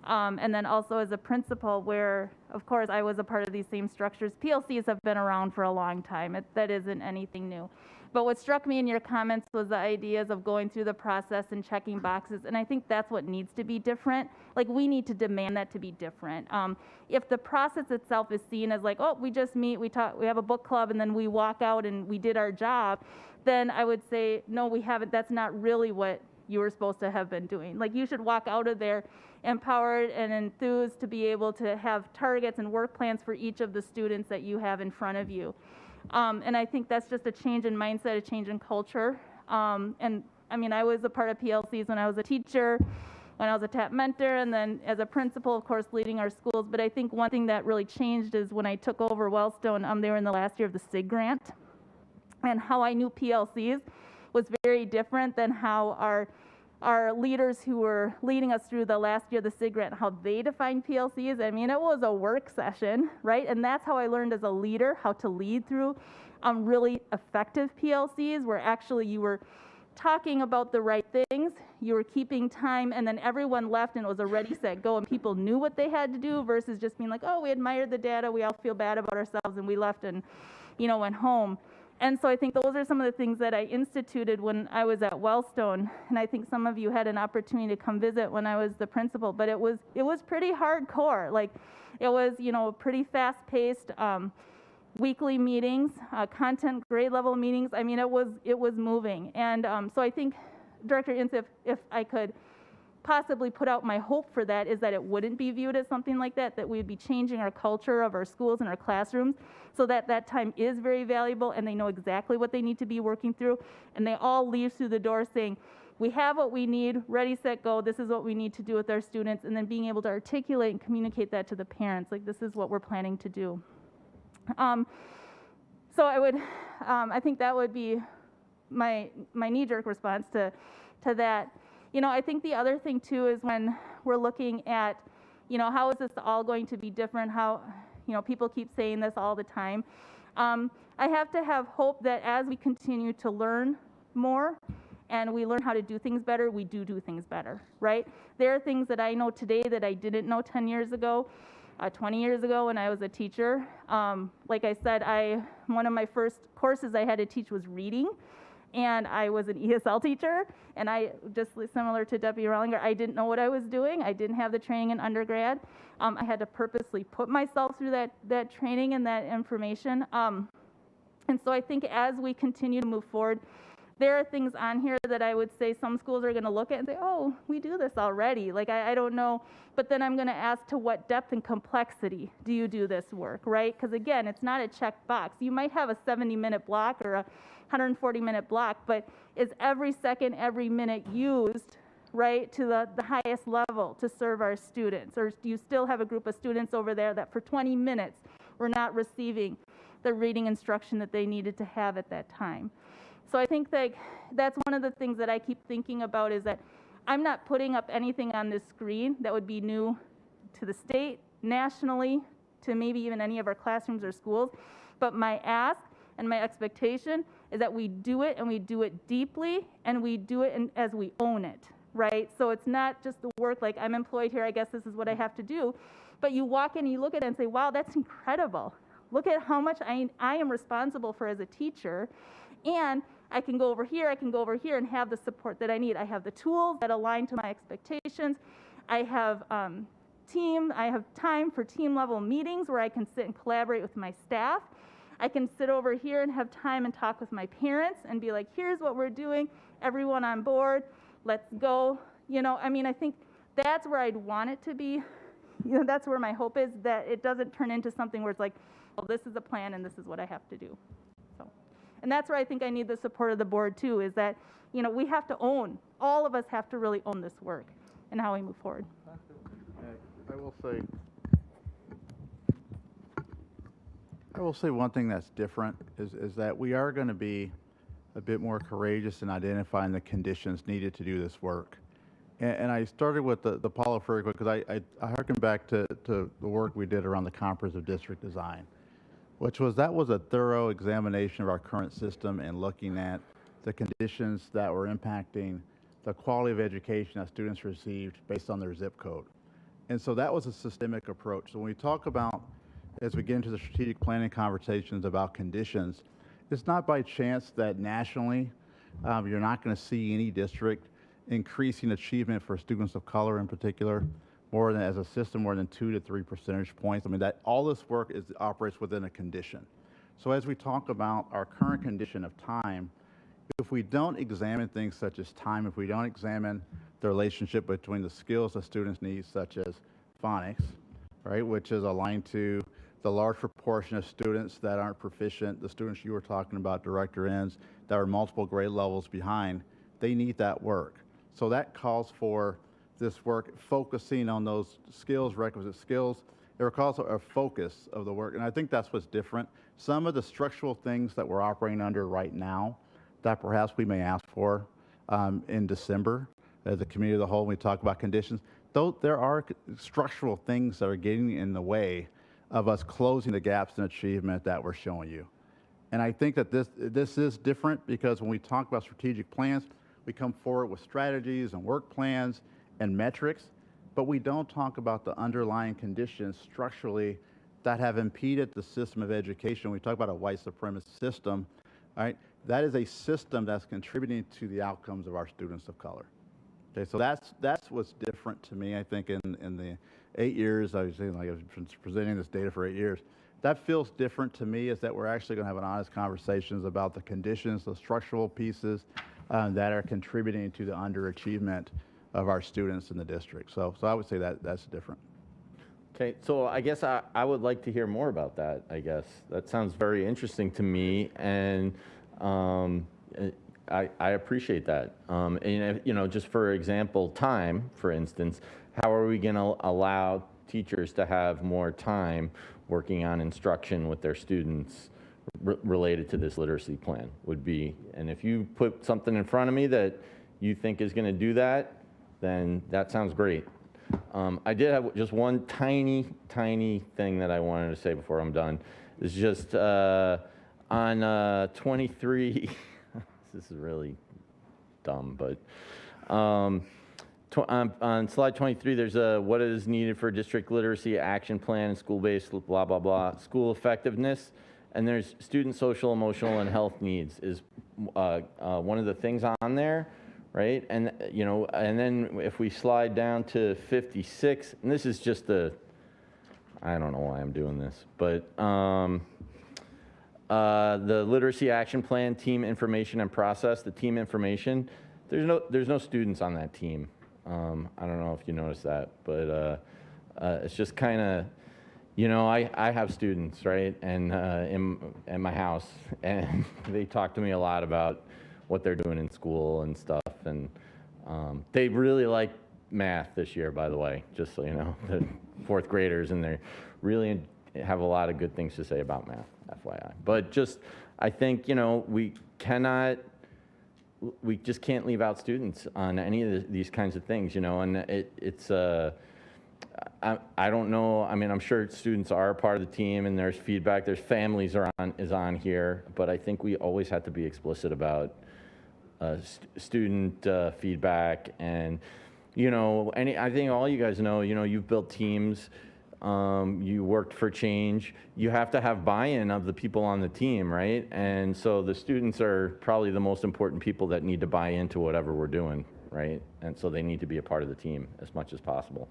and then also as a principal, where, of course, I was a part of these same structures. PLCs have been around for a long time. That isn't anything new. But what struck me in your comments was the ideas of going through the process and checking boxes, and I think that's what needs to be different. Like, we need to demand that to be different. If the process itself is seen as like, oh, we just meet, we talk, we have a book club, and then we walk out and we did our job, then I would say, no, we haven't. That's not really what you were supposed to have been doing. Like, you should walk out of there empowered and enthused to be able to have targets and work plans for each of the students that you have in front of you. And I think that's just a change in mindset, a change in culture. And I mean, I was a part of PLCs when I was a teacher, when I was a TAP mentor, and then as a principal, of course, leading our schools. But I think one thing that really changed is when I took over Wellstone, they were in the last year of the SIG grant. And how I knew PLCs was very different than how our leaders who were leading us through the last year of the SIG grant, how they defined PLCs. I mean, it was a work session, right? And that's how I learned as a leader how to lead through really effective PLCs, where actually you were talking about the right things, you were keeping time, and then everyone left and it was a ready, set, go, and people knew what they had to do, versus just being like, oh, we admired the data, we all feel bad about ourselves, and we left and, you know, went home. And so I think those are some of the things that I instituted when I was at Wellstone, and I think some of you had an opportunity to come visit when I was the principal, but it was pretty hardcore. Like, it was, you know, pretty fast-paced weekly meetings, content grade level meetings. I mean, it was moving. And so I think, Director Ince, if I could possibly put out my hope for that, is that it wouldn't be viewed as something like that, that we'd be changing our culture of our schools and our classrooms so that that time is very valuable and they know exactly what they need to be working through, and they all leave through the door saying, we have what we need, ready, set, go, this is what we need to do with our students, and then being able to articulate and communicate that to the parents, like, this is what we're planning to do. So I think that would be my knee-jerk response to that. You know, I think the other thing too is when we're looking at, you know, how is this all going to be different? How, you know, people keep saying this all the time. I have to have hope that as we continue to learn more and we learn how to do things better, we do things better, right? There are things that I know today that I didn't know 10 years ago, 20 years ago when I was a teacher. Like I said, one of my first courses I had to teach was reading. And I was an ESL teacher, and I, just similar to Deputy Rollinger, I didn't know what I was doing. I didn't have the training in undergrad. I had to purposely put myself through that training and that information. And so I think as we continue to move forward, there are things on here that I would say some schools are going to look at and say, oh, we do this already. Like, I don't know. But then I'm going to ask, to what depth and complexity do you do this work, right? Because, again, it's not a check box. You might have a 70-minute block or a 140-minute block, but is every second, every minute used, right, to the highest level to serve our students? Or do you still have a group of students over there that for 20 minutes were not receiving the reading instruction that they needed to have at that time? So I think that that's one of the things that I keep thinking about, is that I'm not putting up anything on this screen that would be new to the state, nationally, to maybe even any of our classrooms or schools. But my ask and my expectation is that we do it and we do it deeply and we do it as we own it, right? So it's not just the work like I'm employed here, I guess this is what I have to do. But you walk in, you look at it and say, wow, that's incredible. Look at how much I am responsible for as a teacher. And I can go over here, I can go over here and have the support that I need. I have the tools that align to my expectations. I have I have time for team level meetings where I can sit and collaborate with my staff. I can sit over here and have time and talk with my parents and be like, here's what we're doing, everyone on board, let's go. You know, I mean, I think that's where I'd want it to be. You know, that's where my hope is, that it doesn't turn into something where it's like, well, this is the plan and this is what I have to do. So, and that's where I think I need the support of the board too, is that, you know, we have to own, all of us have to really own this work and how we move forward. I will say one thing that's different is that we are going to be a bit more courageous in identifying the conditions needed to do this work. And I started with the Apollo very quick because I harken back to the work we did around the comprehensive district design, that was a thorough examination of our current system and looking at the conditions that were impacting the quality of education that students received based on their zip code. And so that was a systemic approach. So when we talk about, as we get into the strategic planning conversations about conditions, it's not by chance that nationally you're not going to see any district increasing achievement for students of color in particular more than, as a system, more than 2 to 3 percentage points. I mean, that all this work operates within a condition. So as we talk about our current condition of time, if we don't examine things such as time, if we don't examine the relationship between the skills that students need, such as phonics, right, which is aligned to the large proportion of students that aren't proficient, the students you were talking about, Director Enns, that are multiple grade levels behind, they need that work. So that calls for this work focusing on those skills, requisite skills. It calls for a focus of the work, and I think that's what's different. Some of the structural things that we're operating under right now that perhaps we may ask for in December as a committee of the whole when we talk about conditions, though there are structural things that are getting in the way of us closing the gaps in achievement that we're showing you. And I think that this is different because when we talk about strategic plans, we come forward with strategies and work plans and metrics, but we don't talk about the underlying conditions structurally that have impeded the system of education. We talk about a white supremacist system, right? That is a system that's contributing to the outcomes of our students of color. Okay, so that's what's different to me. I think in the 8 years, I was saying, like, I've been presenting this data for 8 years. That feels different to me, is that we're actually going to have an honest conversations about the conditions, the structural pieces that are contributing to the underachievement of our students in the district. So I would say that that's different. Okay, so I guess I would like to hear more about that, I guess. That sounds very interesting to me, and I appreciate that. And, you know, just for example, time, for instance, how are we going to allow teachers to have more time working on instruction with their students related to this literacy plan would be, and if you put something in front of me that you think is going to do that, then that sounds great. I did have just one tiny thing that I wanted to say before I'm done. It's just on 23, this is really dumb, but on slide 23, there's a what is needed for district literacy action plan and school-based blah, blah, blah, school effectiveness. And there's student social, emotional, and health needs is one of the things on there, right? And, you know, and then if we slide down to 56, and this is just I don't know why I'm doing this, but the literacy action plan, team information and process, the team information, there's no students on that team. I don't know if you noticed that, but it's just kind of, you know, I have students, right, and in my house, and they talk to me a lot about what they're doing in school and stuff, and they really like math this year, by the way, just so you know, the fourth graders, and they really have a lot of good things to say about math, FYI. But just, I think, you know, we just can't leave out students on any of these kinds of things, you know, and I don't know. I mean, I'm sure students are part of the team, and there's feedback. There's families is on here, but I think we always have to be explicit about student feedback. And I think all you guys know. You've built teams. You worked for change. You have to have buy-in of the people on the team, right? And so the students are probably the most important people that need to buy into whatever we're doing, right? And so they need to be a part of the team as much as possible.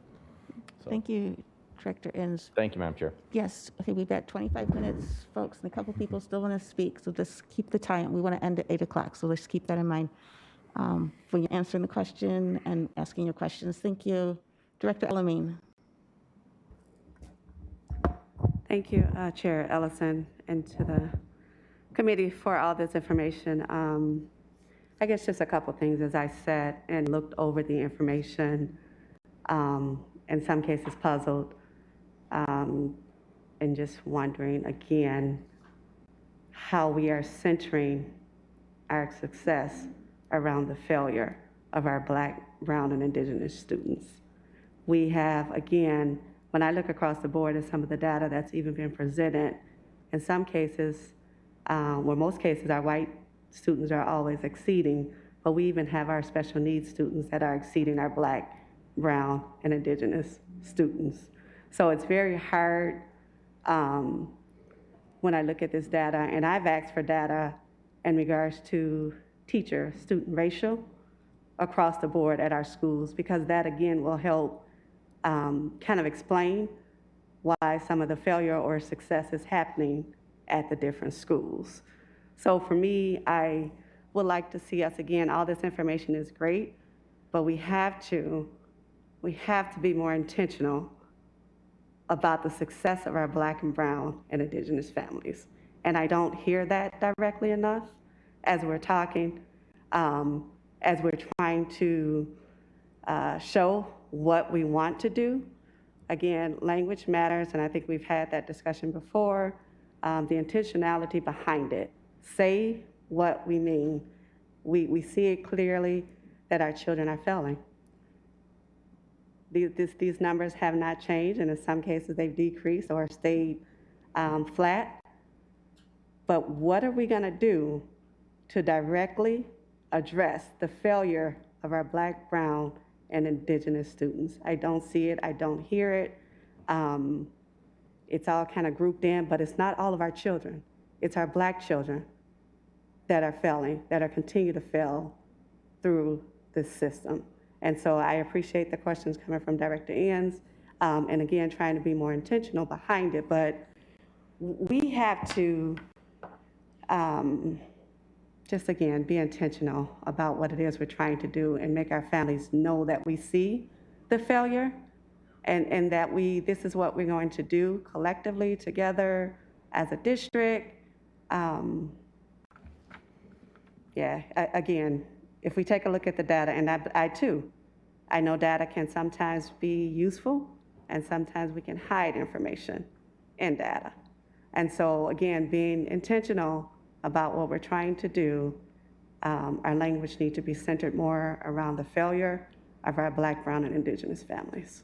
So, Thank you, Director Inns. thank you, Madam Chair. Yes, okay, we've got 25 minutes, folks, and a couple people still want to speak, so just keep the time. We want to end at 8 o'clock, so let's keep that in mind when you're answering the question and asking your questions. Thank you. Director Elamine. Thank you, Chair Ellison, and to the committee for all this information. I guess just a couple things as I sat and looked over the information, in some cases puzzled, and just wondering again how we are centering our success around the failure of our Black, Brown, and Indigenous students. We have, again, when I look across the board at some of the data that's even been presented, in some cases, most cases, our white students are always exceeding, but we even have our special needs students that are exceeding our Black, Brown, and Indigenous students. So it's very hard when I look at this data, and I've asked for data in regards to teacher-student ratio across the board at our schools, because that, again, will help kind of explain why some of the failure or success is happening at the different schools. So for me, I would like to see us, again, all this information is great, but we have to be more intentional about the success of our Black and Brown and Indigenous families. And I don't hear that directly enough as we're talking, as we're trying to show what we want to do. Again, language matters, and I think we've had that discussion before. The intentionality behind it. Say what we mean. We see it clearly that our children are failing. These numbers have not changed, and in some cases they've decreased or stayed flat. But what are we going to do to directly address the failure of our Black, Brown, and Indigenous students? I don't see it. I don't hear it. It's all kind of grouped in, but it's not all of our children. It's our Black children that are failing, that are continue to fail through this system. And so I appreciate the questions coming from Director Inns, and again, trying to be more intentional behind it. But we have to just, again, be intentional about what it is we're trying to do and make our families know that we see the failure and that this is what we're going to do collectively together as a district. Again, if we take a look at the data, and I know data can sometimes be useful, and sometimes we can hide information in data. And so, again, being intentional about what we're trying to do, our language needs to be centered more around the failure of our Black, Brown, and Indigenous families.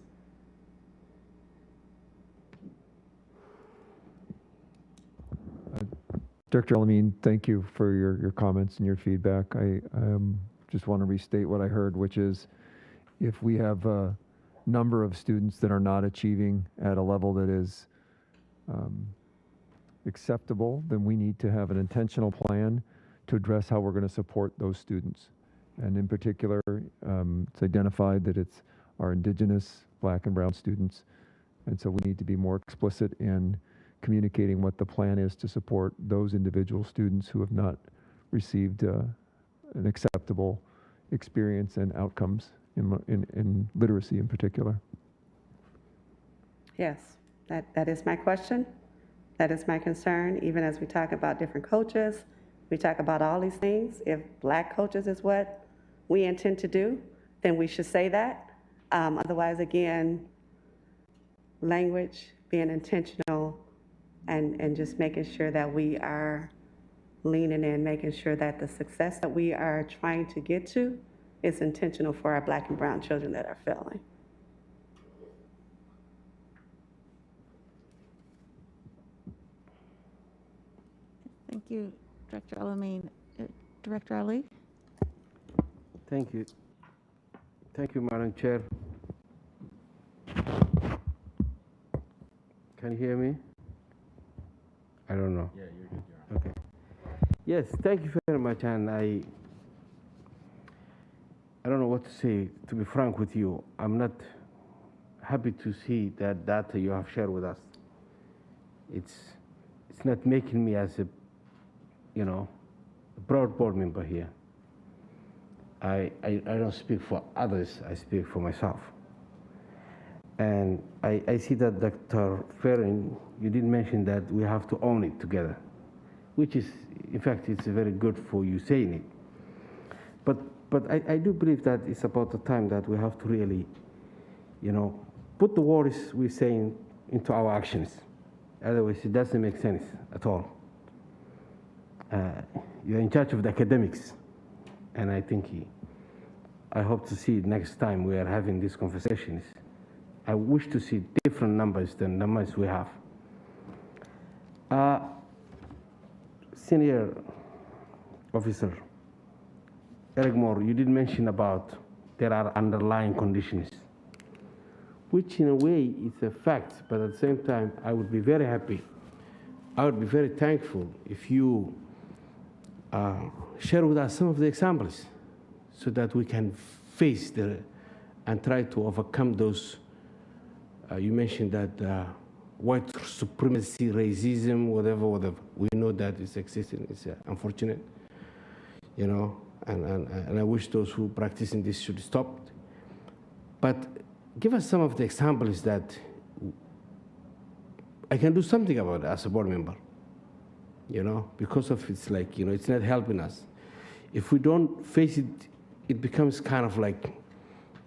Director Elamine, thank you for your comments and your feedback. I just want to restate what I heard, which is if we have a number of students that are not achieving at a level that is acceptable, then we need to have an intentional plan to address how we're going to support those students. And in particular, it's identified that it's our Indigenous, Black, and Brown students. And so we need to be more explicit in communicating what the plan is to support those individual students who have not received an acceptable experience and outcomes in literacy in particular. Yes, that is my question. That is my concern. Even as we talk about different coaches, we talk about all these things. If Black coaches is what we intend to do, then we should say that. Otherwise, again, language, being intentional, and just making sure that we are leaning in, making sure that the success that we are trying to get to is intentional for our Black and Brown children that are failing. you, Director Elamine. Director Ali? Thank you. Thank you, Madam Chair. Can you hear me? I don't know. Yeah, you're good. You're on. Okay. Yes, thank you very much. And I don't know what to say. To be frank with you, I'm not happy to see that data you have shared with us. It's not making me as a, a proud board member here. I don't speak for others, I speak for myself. And I see that Dr. Ferrin, you did mention that we have to own it together, which is, in fact, it's very good for you saying it. But I do believe that it's about the time that we have to really, put the words we're saying into our actions. Otherwise, it doesn't make sense at all. You're in charge of the academics, and I hope to see next time we are having these conversations. I wish to see different numbers than the numbers we have. Senior officer, Eric Moore, you did mention about there are underlying conditions, which in a way is a fact, but at the same time, I would be very happy. I would be very thankful if you share with us some of the examples so that we can face and try to overcome those. You mentioned that white supremacy, racism, whatever. We know that it's existing. It's unfortunate, and I wish those who practicing this should stop. But give us some of the examples that I can do something about as a board member, because of it's like, it's not helping us. If we don't face it, it becomes kind of like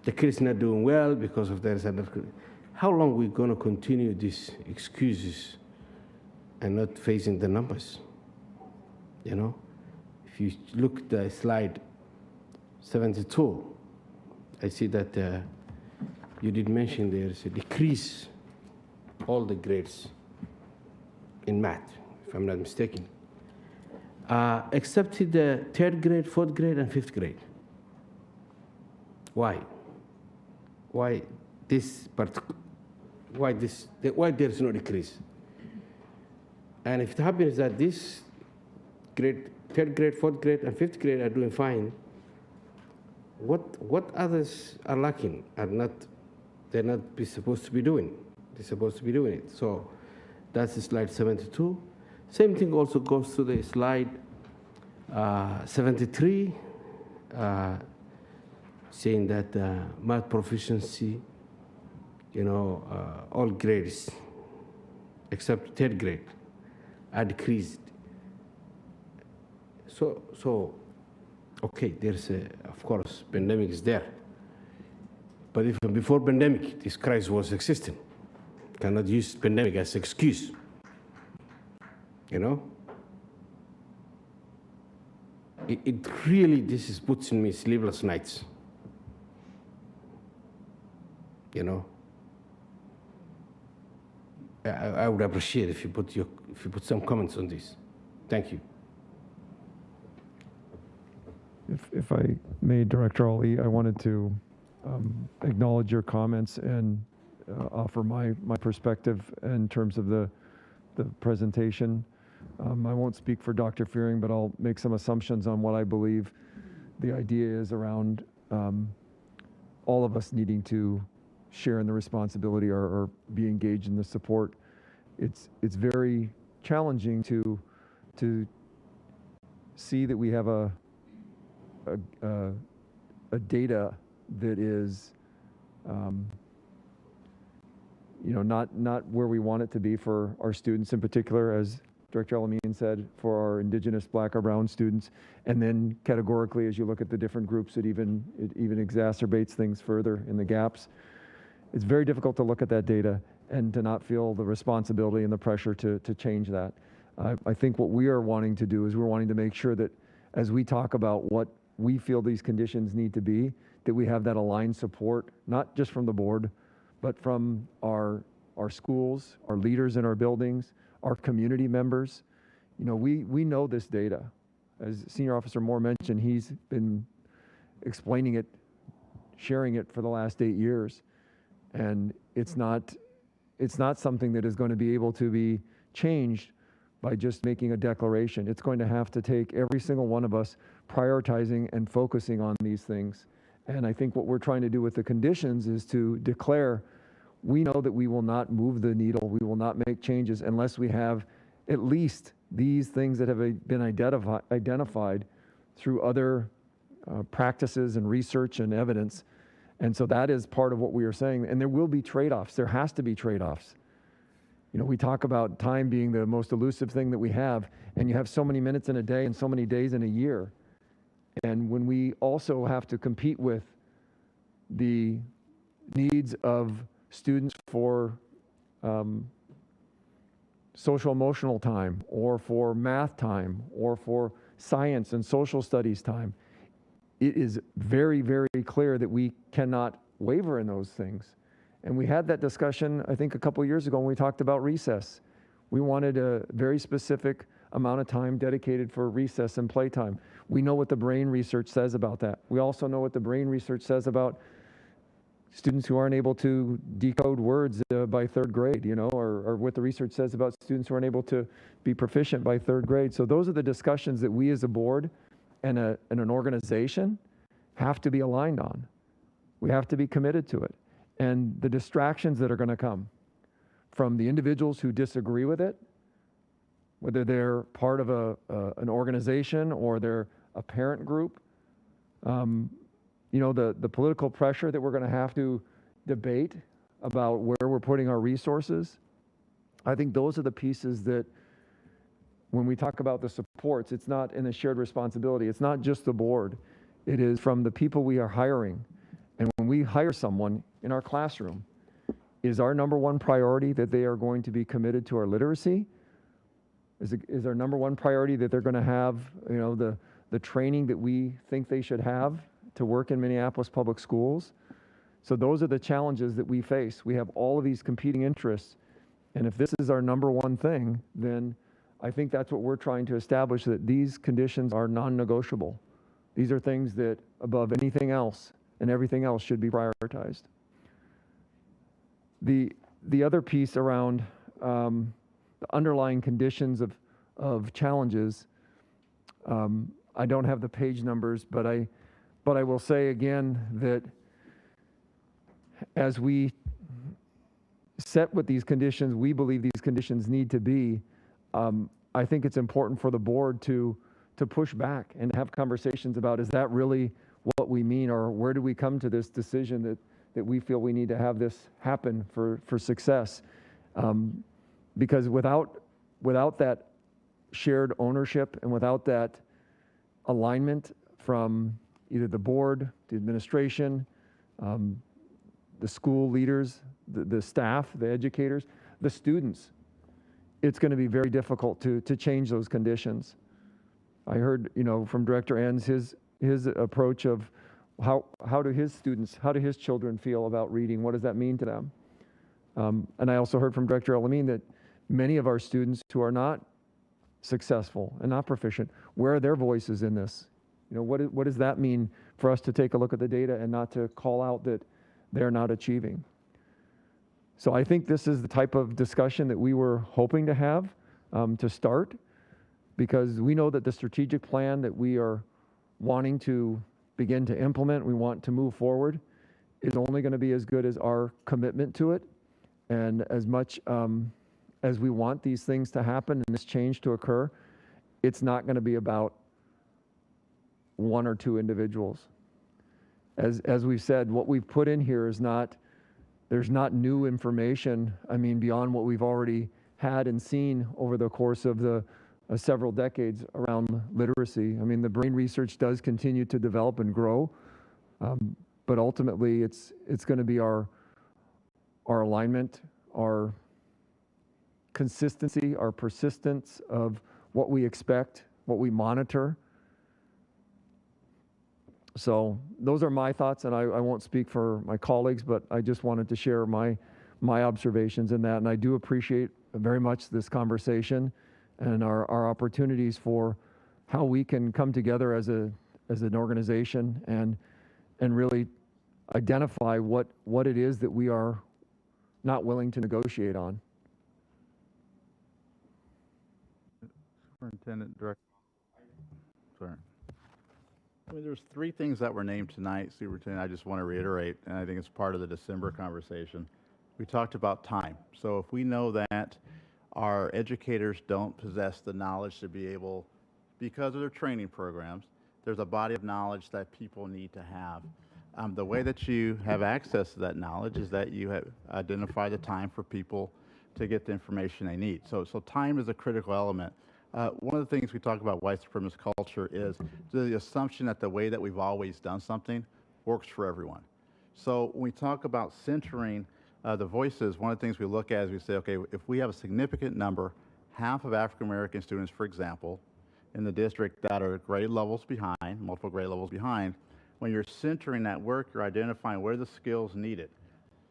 the kid's not doing well because of that. How long are we going to continue these excuses and not facing the numbers? If you look at the slide 72, I see that you did mention there's a decrease all the grades in math, if I'm not mistaken, except the 3rd grade, 4th grade, and 5th grade. Why? Why there's no decrease? And if it happens that this grade, 3rd grade, 4th grade, and 5th grade are doing fine, what others are lacking? They're not supposed to be doing. They're supposed to be doing it. So that's slide 72. Same thing also goes to the slide 73, saying that math proficiency, all grades except 3rd grade are decreased. So okay, there's of course, pandemic is there. But even before pandemic, this crisis was existing. Cannot use pandemic as excuse. It really, puts in me sleepless nights. I would appreciate if you put some comments on this. Thank you. If I may, Director Ali, I wanted to acknowledge your comments and offer my perspective in terms of the presentation. I won't speak for Dr. Fearing, but I'll make some assumptions on what I believe the idea is around all of us needing to share in the responsibility or be engaged in the support. It's very challenging to see that we have a data that is not where we want it to be for our students in particular, as Director Elamine said, for our Indigenous, Black, or Brown students. And then categorically, as you look at the different groups, it even exacerbates things further in the gaps. It's very difficult to look at that data and to not feel the responsibility and the pressure to change that. I think what we are wanting to do is we're wanting to make sure that as we talk about what we feel these conditions need to be, that we have that aligned support, not just from the board, but from our schools, our leaders in our buildings, our community members, we know this data. As Senior Officer Moore mentioned, he's been explaining it, sharing it for the last 8 years. And it's not something that is going to be able to be changed by just making a declaration. It's going to have to take every single one of us prioritizing and focusing on these things. And I think what we're trying to do with the conditions is to declare, we know that we will not move the needle, we will not make changes unless we have at least these things that have been identified through other practices and research and evidence. And so that is part of what we are saying. And there will be trade-offs. There has to be trade-offs. We talk about time being the most elusive thing that we have, and you have so many minutes in a day and so many days in a year. And when we also have to compete with the needs of students for social emotional time, or for math time, or for science and social studies time, it is very, very clear that we cannot waver in those things. And we had that discussion, I think, a couple of years ago when we talked about recess. We wanted a very specific amount of time dedicated for recess and playtime. We know what the brain research says about that. We also know what the brain research says about students who aren't able to decode words by 3rd grade, or what the research says about students who aren't able to be proficient by 3rd grade. So those are the discussions that we as a board and an organization have to be aligned on. We have to be committed to it. And the distractions that are going to come from the individuals who disagree with it, whether they're part of an organization or they're a parent group, the political pressure that we're going to have to debate about where we're putting our resources. I think those are the pieces that, when we talk about the supports, it's not in a shared responsibility. It's not just the board. It is from the people we are hiring. And when we hire someone in our classroom, is our number one priority that they are going to be committed to our literacy? Is our number one priority that they're going to have, the training that we think they should have to work in Minneapolis public schools? So those are the challenges that we face. We have all of these competing interests. And if this is our number one thing, then I think that's what we're trying to establish, that these conditions are non-negotiable. These are things that, above anything else and everything else, should be prioritized. The other piece around the underlying conditions of challenges, I don't have the page numbers, but I will say again that as we set what these conditions, we believe these conditions need to be, I think it's important for the board to push back and have conversations about, is that really what we mean, or where do we come to this decision that we feel we need to have this happen for success? Because without that shared ownership and without that alignment from either the board, the administration, the school leaders, the staff, the educators, the students, it's going to be very difficult to change those conditions. I heard, from Director Enns, his approach of how do his children feel about reading? What does that mean to them? And I also heard from Director Elamine that many of our students who are not successful and not proficient, where are their voices in this? What does that mean for us to take a look at the data and not to call out that they're not achieving? So I think this is the type of discussion that we were hoping to have to start, because we know that the strategic plan that we are wanting to begin to implement, we want to move forward, is only going to be as good as our commitment to it. And as much as we want these things to happen and this change to occur, it's not going to be about one or two individuals. As we've said, what we've put in here is there's not new information, beyond what we've already had and seen over the course of the several decades around literacy. The brain research does continue to develop and grow, but ultimately it's going to be our alignment, our consistency, our persistence of what we expect, what we monitor. So those are my thoughts, and I won't speak for my colleagues, but I just wanted to share my observations in that. And I do appreciate very much this conversation. and our opportunities for how we can come together as an organization and really identify what it is that we are not willing to negotiate on. Superintendent, Director. Sorry. I mean, there's three things that were named tonight, Superintendent. I just want to reiterate, and I think it's part of the December conversation. We talked about time. So if we know that our educators don't possess the knowledge to be able, because of their training programs, there's a body of knowledge that people need to have. The way that you have access to that knowledge is that you have identified the time for people to get the information they need. So time is a critical element. One of the things we talk about white supremacist culture is the assumption that the way that we've always done something works for everyone. So when we talk about centering the voices, one of the things we look at is we say, okay, if we have a significant number, half of African American students, for example, in the district that are grade levels behind, multiple grade levels behind, when you're centering that work, you're identifying where the skills needed.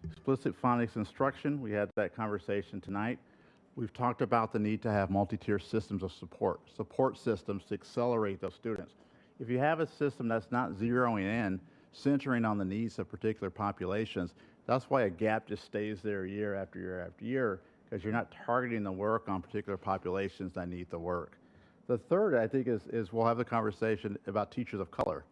Explicit phonics instruction, we had that conversation tonight. We've talked about the need to have multi-tier systems of support systems to accelerate those students. If you have a system that's not zeroing in, centering on the needs of particular populations, that's why a gap just stays there year after year after year, because you're not targeting the work on particular populations that need the work. The third, I think, is we'll have the conversation about teachers of color.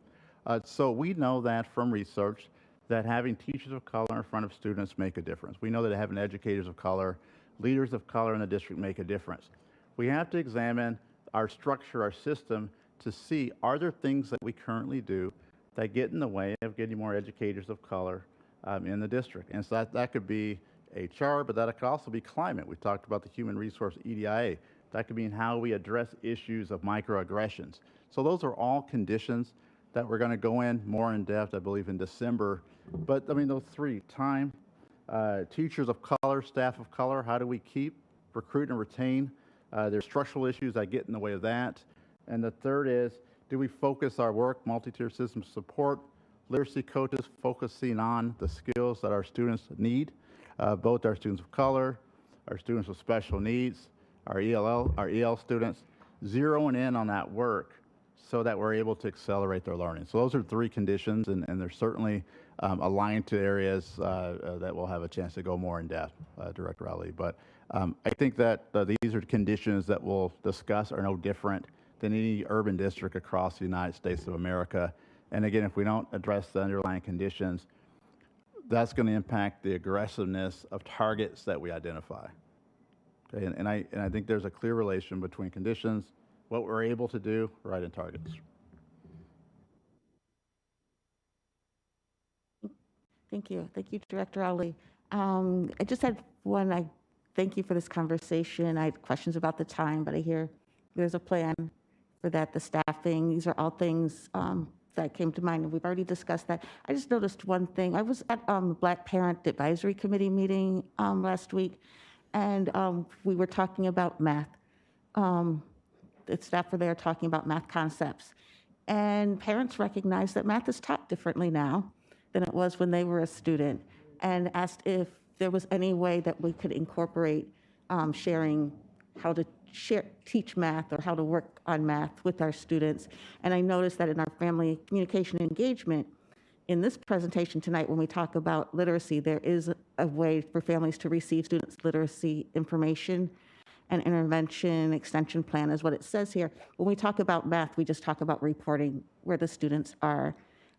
So we know that from research that having teachers of color in front of students make a difference. We know that having educators of color, leaders of color in the district make a difference. We have to examine our structure, our system, to see, are there things that we currently do that get in the way of getting more educators of color in the district? And so that could be HR, but that could also be climate. We talked about the human resource EDIA. That could mean how we address issues of microaggressions. So those are all conditions that we're going to go in more in depth, I believe, in December. But I mean, those three: time, teachers of color, staff of color, how do we keep, recruit, and retain? There's structural issues that get in the way of that. And the third is, do we focus our work, multi-tier system support, literacy coaches focusing on the skills that our students need, both our students of color, our students with special needs, our EL students, zeroing in on that work so that we're able to accelerate their learning. So those are three conditions, and they're certainly aligned to areas that we'll have a chance to go more in depth, Director Ali. But I think that these are conditions that we'll discuss are no different than any urban district across the United States of America. And again, if we don't address the underlying conditions, that's going to impact the aggressiveness of targets that we identify. Okay, and I think there's a clear relation between conditions, what we're able to do, right, and targets. Thank you. Thank you, Director Ali. I just had one. I thank you for this conversation. I had questions about the time, but I hear there's a plan for that, the staffing. These are all things that came to mind, and we've already discussed that. I just noticed one thing. I was at Black Parent Advisory Committee meeting last week, and we were talking about math. The staff were there talking about math concepts. And parents recognize that math is taught differently now than it was when they were a student, and asked if there was any way that we could incorporate sharing how to teach math or how to work on math with our students. And I noticed that in our family communication engagement, in this presentation tonight, when we talk about literacy, there is a way for families to receive students' literacy information. An intervention extension plan is what it says here. When we talk about math, we just talk about reporting where the students are.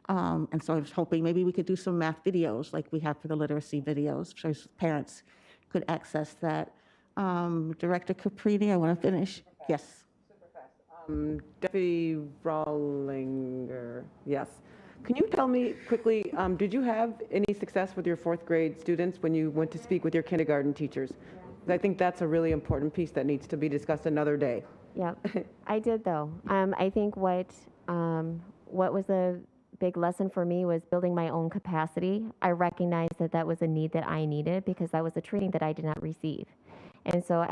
And so I was hoping maybe we could do some math videos like we have for the literacy videos, so parents could access that. Director Caprini, I want to finish. Yes. Super fast. Deputy Rawlinger, yes. Can you tell me quickly, did you have any success with your fourth grade students when you went to speak with your kindergarten teachers? I think that's a really important piece that needs to be discussed another day. Yep, I did though. I think what was a big lesson for me was building my own capacity. I recognized that that was a need that I needed because that was a training that I did not receive. And so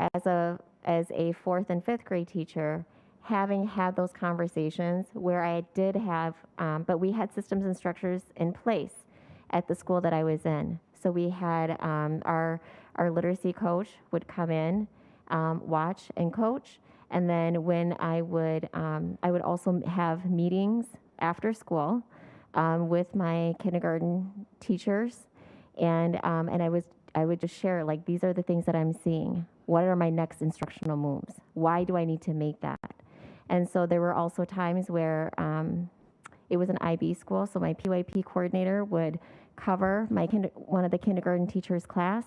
as a fourth and fifth grade teacher, having had those conversations where I did have, but we had systems and structures in place at the school that I was in. So we had our literacy coach would come in watch and coach. And then when I would also have meetings after school with my kindergarten teachers, and I would just share, like, these are the things that I'm seeing. What are my next instructional moves? Why do I need to make that? And so there were also times where it was an IB school, so my PYP coordinator would cover one of the kindergarten teachers' class,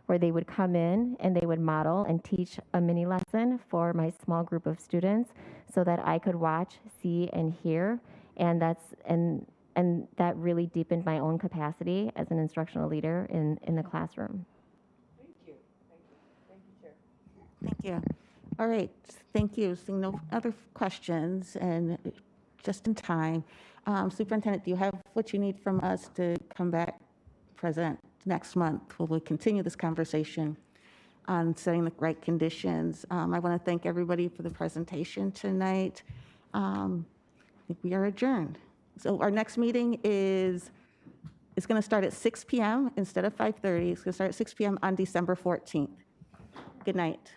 where they would come in and they would model and teach a mini lesson for my small group of students so that I could watch, see, and hear. And that really deepened my own capacity as an instructional leader in the classroom. Thank you. All right, thank you. Seeing no other questions, and just in time, Superintendent, do you have what you need from us to come back present next month? Will we continue this conversation on setting the right conditions? I want to thank everybody for the presentation tonight. I think we are adjourned. So our next meeting is going to start at 6 p.m. instead of 5:30. It's going to start at 6 p.m. on December 14th. Good night.